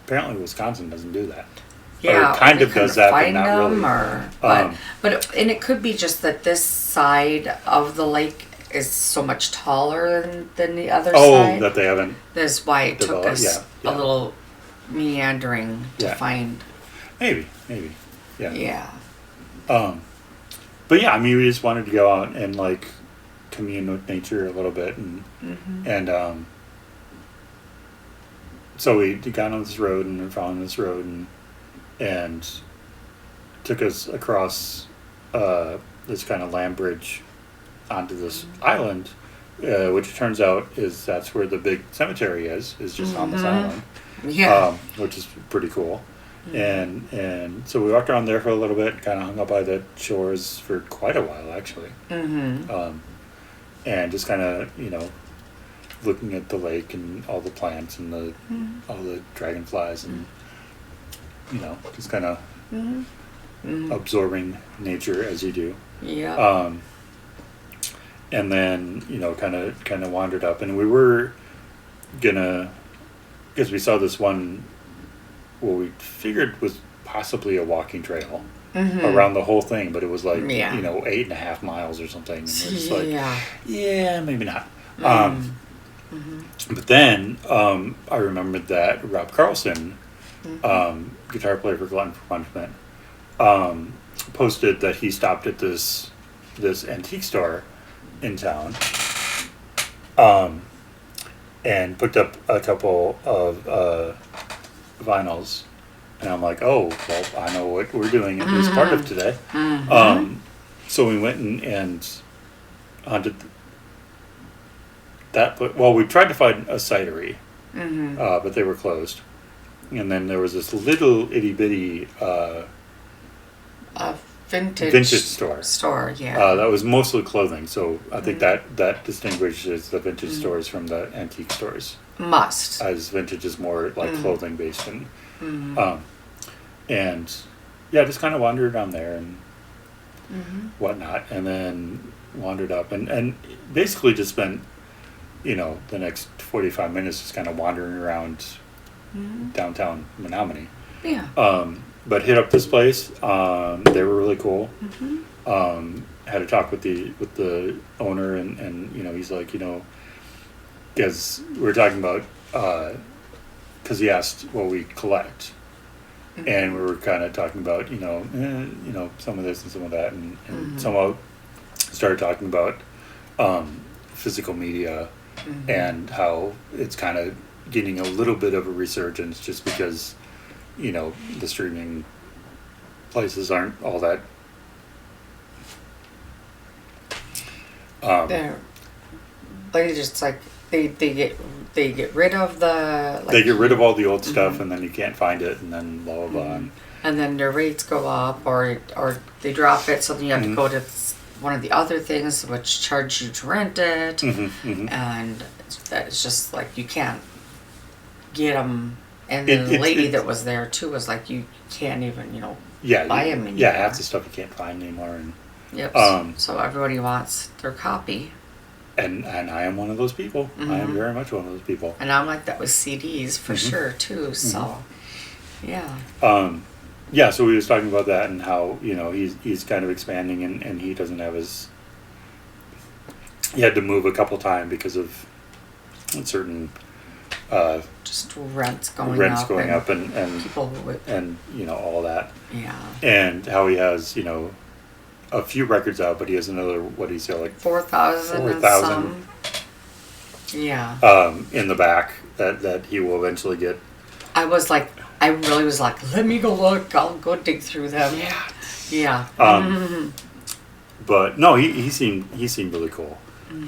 Apparently Wisconsin doesn't do that. Yeah, or kind of does that, but not really. But it could be just that this side of the lake is so much taller than the other side. Oh, that they haven't. That's why it took us a little meandering to find. Maybe, yeah. Yeah. But yeah, I mean, we just wanted to go out and like commune with nature a little bit, and so we got on this road and we found this road and took us across this kind of land bridge onto this island, which turns out that's where the big cemetery is just on this island. Yeah. Which is pretty cool. And so we walked around there for a little bit, kind of hung out by the shores for quite a while actually. And just kind of, looking at the lake and all the plants and all the dragonflies and just kind of absorbing nature as you do. Yeah. And then kind of wandered up, and we were gonna, because we saw this one what we figured was possibly a walking trail around the whole thing, but it was like 8.5 miles or something. And we're just like, maybe not. But then I remembered that Rob Carlson, guitar player for Glutton for Punishment, posted that he stopped at this antique store in town and picked up a couple of vinyls, and I'm like, oh, well, I know what we're doing at this part of today. So we went and hunted that. Well, we tried to find a cidery, but they were closed. And then there was this little itty bitty vintage store. That was mostly clothing. So I think that distinguishes the vintage stores from the antique stores. As vintage is more like clothing based and just kind of wandered around there and whatnot, and then wandered up and basically just spent, the next 45 minutes just kind of wandering around downtown Menomonie. Yeah. But hit up this place. They were really cool. Had a talk with the owner, and he's like, because we were talking about, because he asked what we collect, and we were kind of talking about some of this and some of that, and somehow started talking about physical media and how it's kind of getting a little bit of a resurgence just because the streaming places aren't all that they're like just like they get rid of the they get rid of all the old stuff and then you can't find it and then blah blah blah and then their rates go up or they drop it, so then you have to go to one of the other things which charge you to rent it, and it's just like you can't get them. And the lady that was there too was like, you can't even buy them anymore. Half the stuff you can't find anymore. And yep. So everybody wants their copy. And I am one of those people. I am very much one of those people. And I'm like that with CDs for sure too. So yeah. So we was talking about that and how he's kind of expanding and he doesn't have he had to move a couple times because of certain just rents going up and people who and all that. Yeah. And how he has a few records out, but he has another, what do you say, like 4,000 and some. Yeah. In the back that he will eventually get. I really was like, let me go look. I'll go dig through them. Yeah. But no, he seemed really cool.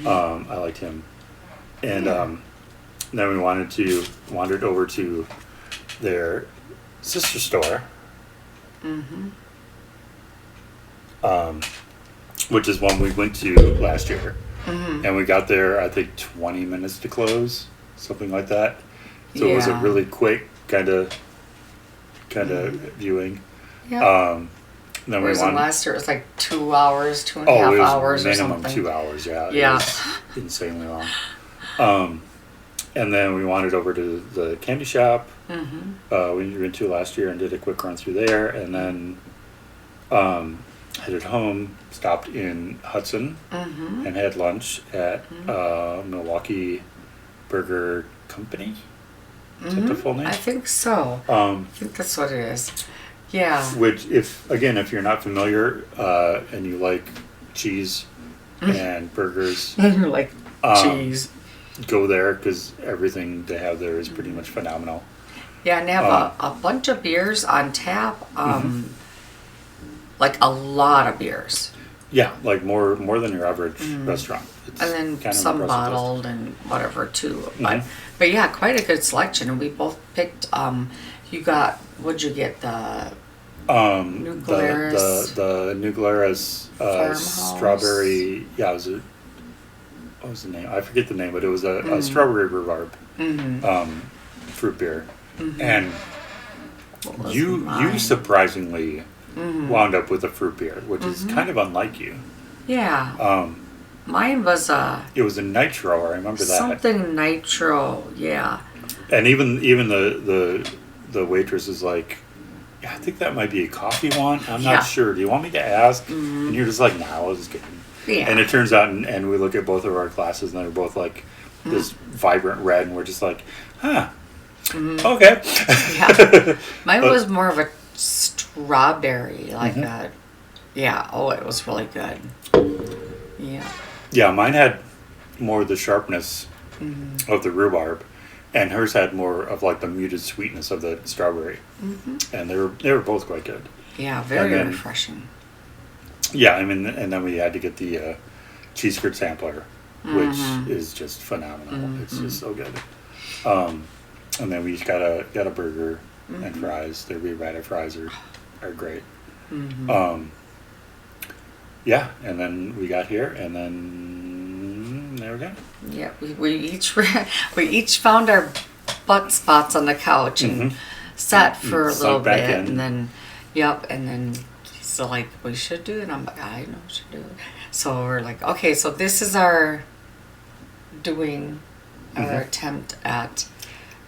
I liked him, and then we wandered over to their sister store. Which is one we went to last year, and we got there I think 20 minutes to close, something like that. So it was a really quick kind of viewing. Yeah. Then whereas last year it was like 2 hours, 2.5 hours or something. Minimum 2 hours. Yeah. Yeah. It was insanely long. And then we wandered over to the candy shop. We went to last year and did a quick run through there, and then headed home, stopped in Hudson, and had lunch at Milwaukee Burger Company. Is that the full name? I think so. I think that's what it is. Yeah. Which, if you're not familiar and you like cheese and burgers, and you like cheese, go there because everything they have there is pretty much phenomenal. Yeah, and they have a bunch of beers on tap. Like a lot of beers. Yeah, like more than your average restaurant. It's and then kind of some bottled and whatever too. But yeah, quite a good selection. And we both picked. You got, what'd you get? The New Glarus. The New Glarus strawberry. Yeah, what was the name? I forget the name, but it was a strawberry rhubarb fruit beer. And you surprisingly wound up with a fruit beer, which is kind of unlike you. Yeah. Mine was it was a nitro. I remember that. Something nitro. Yeah. And even the waitress is like, yeah, I think that might be a coffee one. I'm not sure. Do you want me to ask? And you're just like, nah, I was kidding. Yeah. And it turns out, and we look at both of our glasses, and they're both like this vibrant red, and we're just like, huh, okay. Yeah. Mine was more of a strawberry, like that. Yeah. Oh, it was really good. Yeah. Yeah, mine had more of the sharpness of the rhubarb, and hers had more of like the muted sweetness of the strawberry. And they were both quite good. Yeah, very refreshing. Yeah, I mean, and then we had to get the cheese curd sampler, which is just phenomenal. It's just so good. And then we each got a burger and fries. Their rebated fries are great. Yeah, and then we got here, and then there we go. Yeah, we each found our butt spots on the couch and sat for a little bit, and then and then So like, we should do it. And I'm like, I know we should do it. So we're like, okay, so this is our attempt at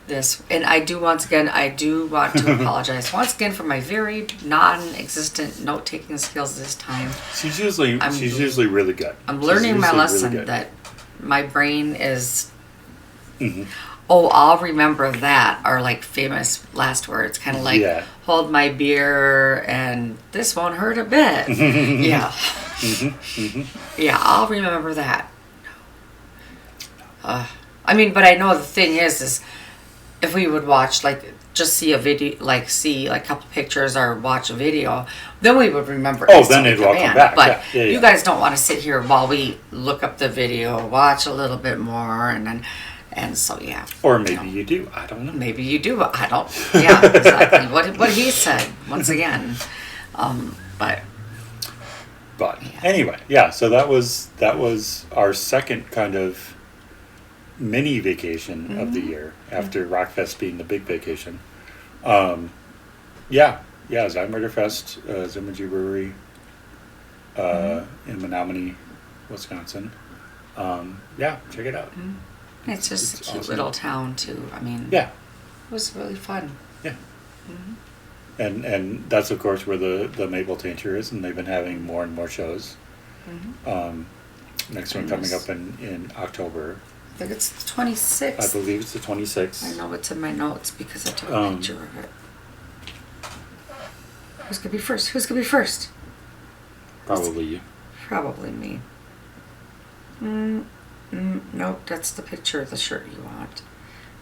this. And I do want to apologize once again for my very non-existent note-taking skills this time. She's usually really good. I'm learning my lesson that my brain is. Oh, I'll remember that are like famous last words, kind of like hold my beer and this won't hurt a bit. Yeah. Yeah, I'll remember that. I mean, but I know the thing is if we would watch, like, just see a video, like, see like a couple pictures or watch a video, then we would remember. Oh, then it'd all come back. But you guys don't want to sit here while we look up the video, watch a little bit more, and so yeah. Or maybe you do. I don't know. Maybe you do. I don't. Yeah, exactly. What he said once again. But anyway, yeah. So that was our second kind of mini vacation of the year after Rockfest being the big vacation. Zymurderfest, Zymurgy Brewery in Menomonie, Wisconsin. Check it out. It's just a cute awesome little town too. I mean, it was really fun. Yeah. And that's of course where the Maple Tincture is, and they've been having more and more shows. Next one coming up in October. I think it's the 26th. I believe it's the 26th. I know it's in my notes because I took a picture of it. Who's gonna be first? Probably you. Probably me. Nope, that's the picture of the shirt you want.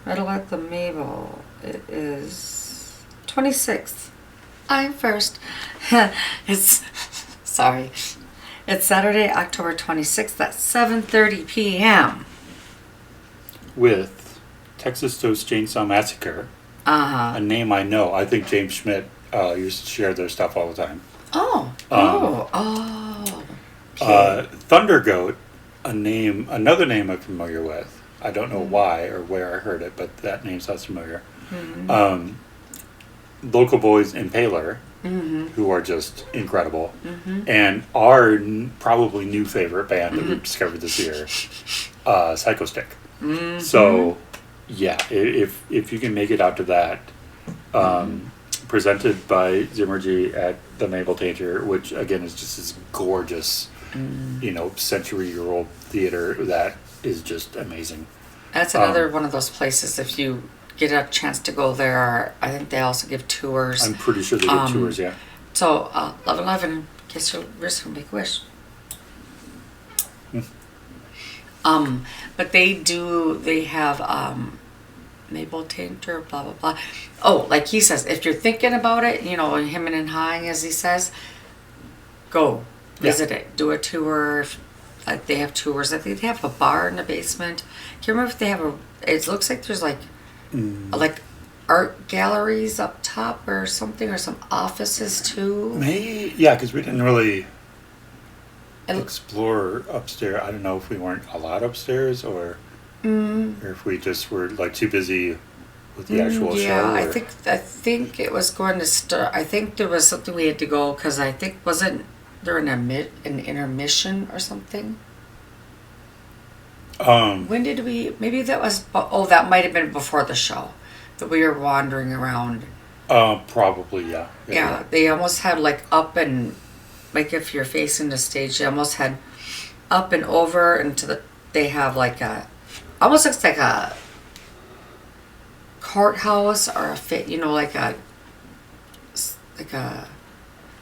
Metal at the Mabel. It is 26th. I'm first. Sorry. It's Saturday, October 26th at 7:30 p.m. With Texas Toast Chainsaw Massacre. A name I know. I think James Schmidt used to share their stuff all the time. Thunder Goat. Another name I'm familiar with. I don't know why or where I heard it, but that name sounds familiar. Local Boys Impaler, who are just incredible, and our probably new favorite band that we discovered this year, Psycho Stick. So, yeah, if you can make it out to that, presented by Zymurgy at the Maple Tincture, which again is just this gorgeous, century-year-old theater that is just amazing. That's another one of those places. If you get a chance to go there, I think they also give tours. I'm pretty sure they give tours. Yeah. So 11/11, kiss your wrist and make a wish. But they have Maple Tincture, blah blah blah. Oh, like he says, if you're thinking about it, him and hawing, as he says, go visit it, do a tour. Like they have tours. I think they have a bar in the basement. Can't remember if they have it looks like there's like art galleries up top or something, or some offices too. Maybe, yeah, because we didn't really explore upstairs. I don't know if we weren't allowed upstairs or if we just were like too busy with the actual show. Yeah, I think it was going to start. I think there was something we had to go because I think wasn't there an intermission or something. When did we? Maybe that was. That might have been before the show that we were wandering around. Probably, yeah. Yeah, they almost had like up and like if you're facing the stage, they almost had up and over into the. They have like almost looks like a courthouse or like a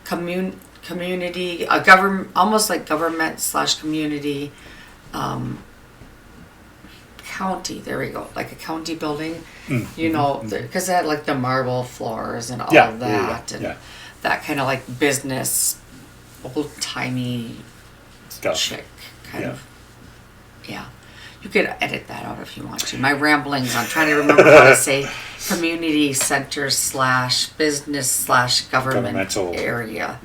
community, a government, almost like government/community. County, there we go, like a county building, because they had like the marble floors and all of that, and that kind of like business, old-timey stuff. Chick kind of. Yeah, you could edit that out if you want to. My ramblings on trying to remember how to say community center / business / government area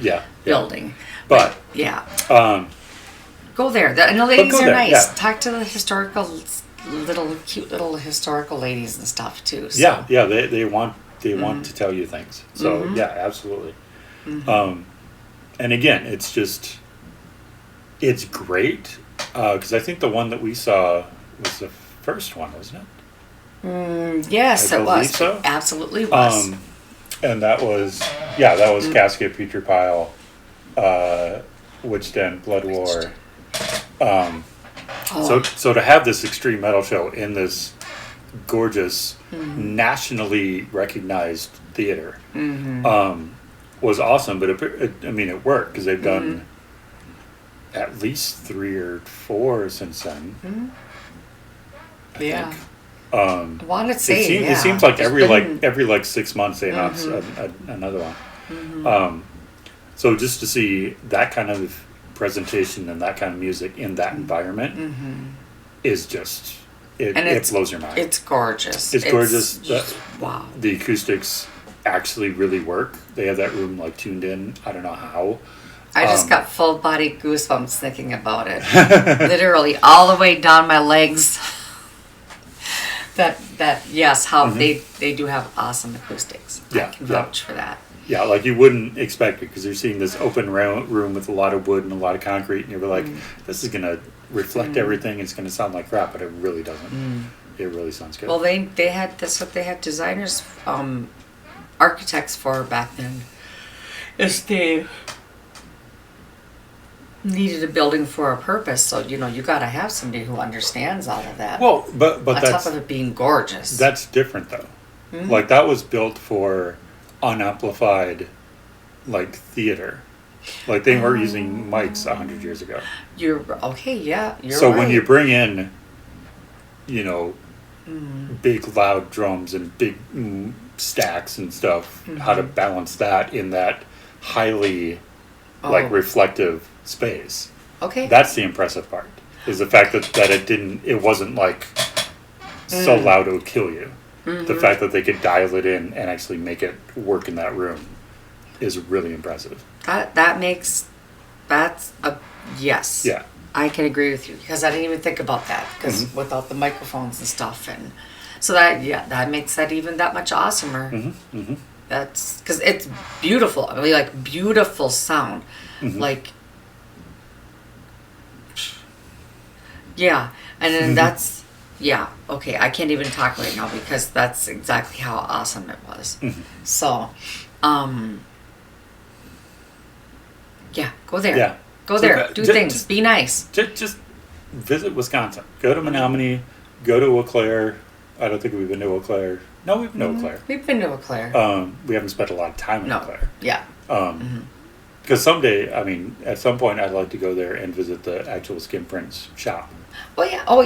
building. But go there. And the ladies are nice. Yeah. Talk to the cute little historical ladies and stuff too. So. Yeah. They want to tell you things. So yeah, absolutely. And again, it's great, because I think the one that we saw was the first one, wasn't it? Yes, I it believe was. so. It absolutely was. And that was Casket, Putrepile, Witch Den, Blood War. So to have this extreme metal show in this gorgeous, nationally recognized theater, was awesome. But it worked, because they've done at least 3 or 4 since then. I think. I want to say it seems like every 6 months they announce another one. So just to see that kind of presentation and that kind of music in that environment is just it blows your mind. It's gorgeous. It's gorgeous. Wow. The acoustics actually really work. They have that room like tuned in. I don't know how. I just got full body goosebumps thinking about it. Literally all the way down my legs. How they do have awesome acoustics. I can vouch for that. Yeah, like you wouldn't expect it, because you're seeing this open room with a lot of wood and a lot of concrete, and you're like, this is going to reflect everything. It's going to sound like crap, but it really doesn't. It really sounds good. Well, that's what they had designers, architects for back then. Is they needed a building for a purpose, so you got to have somebody who understands all of that. Well, but on that's top of it being gorgeous. That's different though. Like that was built for unamplified, like theater. Like they were using mics 100 years ago. You're okay, yeah. So when you bring in, big loud drums and big stacks and stuff, how to balance that in that highly reflective space. Okay. That's the impressive part. Is the fact that it wasn't like so loud it would kill you. The fact that they could dial it in and actually make it work in that room is really impressive. That's a yes. Yeah. I can agree with you, because I didn't even think about that, because without the microphones and stuff, and so that makes that even that much awesomer. That's because it's beautiful. I mean, like beautiful sound, like and then that's okay. I can't even talk right now because that's exactly how awesome it was. So, go there. Yeah. Go there. Do things. Be nice. Just visit Wisconsin. Go to Menomonie. Go to Eau Claire. I don't think we've been to Eau Claire. No, we've been to Eau Claire. We've been to Eau Claire. We haven't spent a lot of time in Eau Claire. Yeah. Because someday, at some point, I'd like to go there and visit the actual Skin Prints shop. Oh yeah. Cool.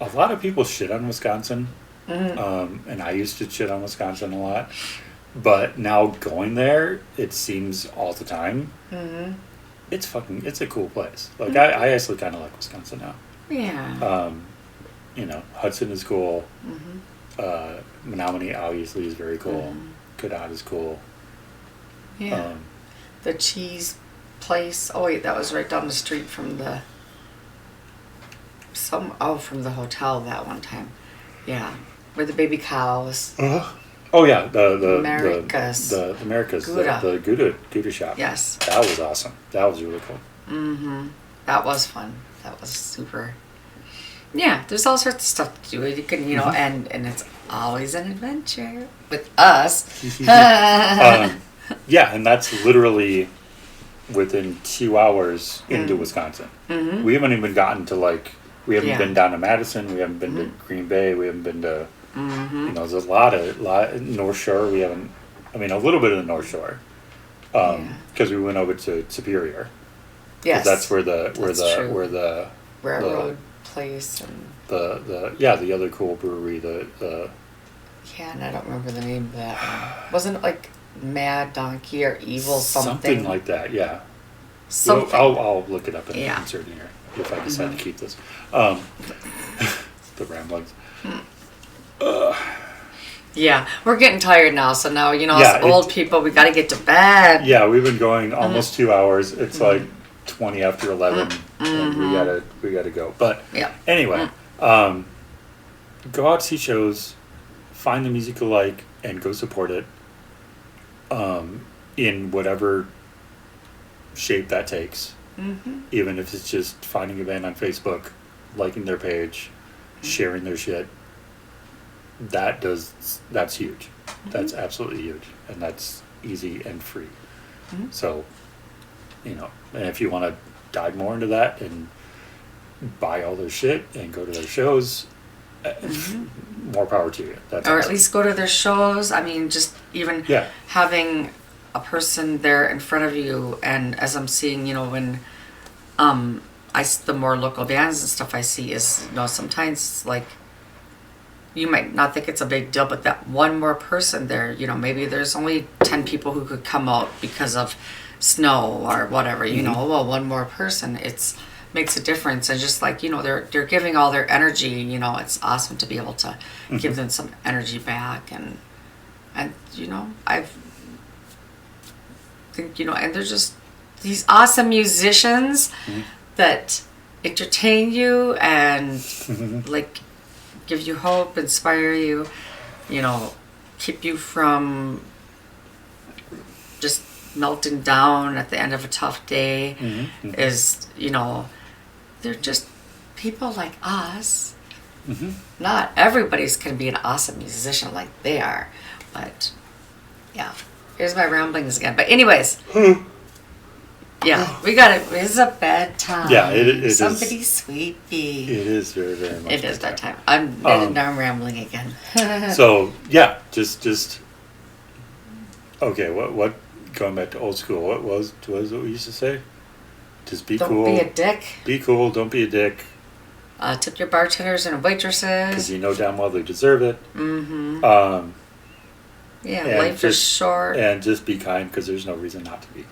A lot of people shit on Wisconsin. And I used to shit on Wisconsin a lot. But now going there, it seems all the time. It's a cool place. Like I actually kind of like Wisconsin now. Yeah. Hudson is cool. Menomonie obviously is very cool. Cadott is cool. Yeah. The cheese place. Oh wait, that was right down the street from the hotel that one time. Yeah. Where the baby cows. Oh yeah, the Americas. The Americas, Gouda. the Gouda shop. Yes. That was awesome. That was really cool. That was fun. That was super. Yeah, there's all sorts of stuff to do. You can, and it's always an adventure with us. And that's literally within 2 hours into Wisconsin. We haven't even gotten to we haven't been down to Madison. We haven't been to Green Bay. We haven't been to, there's a lot North Shore. We haven't, a little bit of the North Shore. Because we went over to Superior. Yes. That's where the railroad place and the other cool brewery, and I don't remember the name of that one. Wasn't it like Mad Donkey or Evil something? Something like that, yeah. Something. Well, I'll look it up and insert it here if I decide to keep this. The ramblings. Yeah, we're getting tired now, so now, us old people, we got to get to bed. Yeah, we've been going almost 2 hours. It's like 20 after 11, and we gotta go. But anyway, go out, see shows, find the music you like and go support it, in whatever shape that takes. Mm-hmm. Even if it's just finding a band on Facebook, liking their page, sharing their shit. That's huge. That's absolutely huge, and that's easy and free. Mm-hmm. So, and if you want to dive more into that and buy all their shit and go to their shows, more power to you. That's Or awesome. at least go to their shows. I mean, just even having a person there in front of you, and as I'm seeing, when the more local bands and stuff I see is, sometimes like you might not think it's a big deal, but that one more person there, maybe there's only 10 people who could come out because of snow or whatever, well, one more person, makes a difference. And just like, they're giving all their energy, it's awesome to be able to give them some energy back. And I think, and they're just these awesome musicians that entertain you and like give you hope, inspire you, keep you from just melting down at the end of a tough day. Is, they're just people like us. Not everybody's can be an awesome musician like they are, but yeah, here's my ramblings again. But anyways, yeah, we got it. It's a bedtime. Yeah, it Somebody is. Sleepy. It is very, very much. It is that time. I'm rambling again. So yeah, just okay. What? Going back to old school. What was what we used to say? Just be cool. Don't be a dick. Be cool. Don't be a dick. Tip your bartenders and waitresses. Because you know damn well they deserve it. Yeah, life is short. And just be kind, because there's no reason not to be.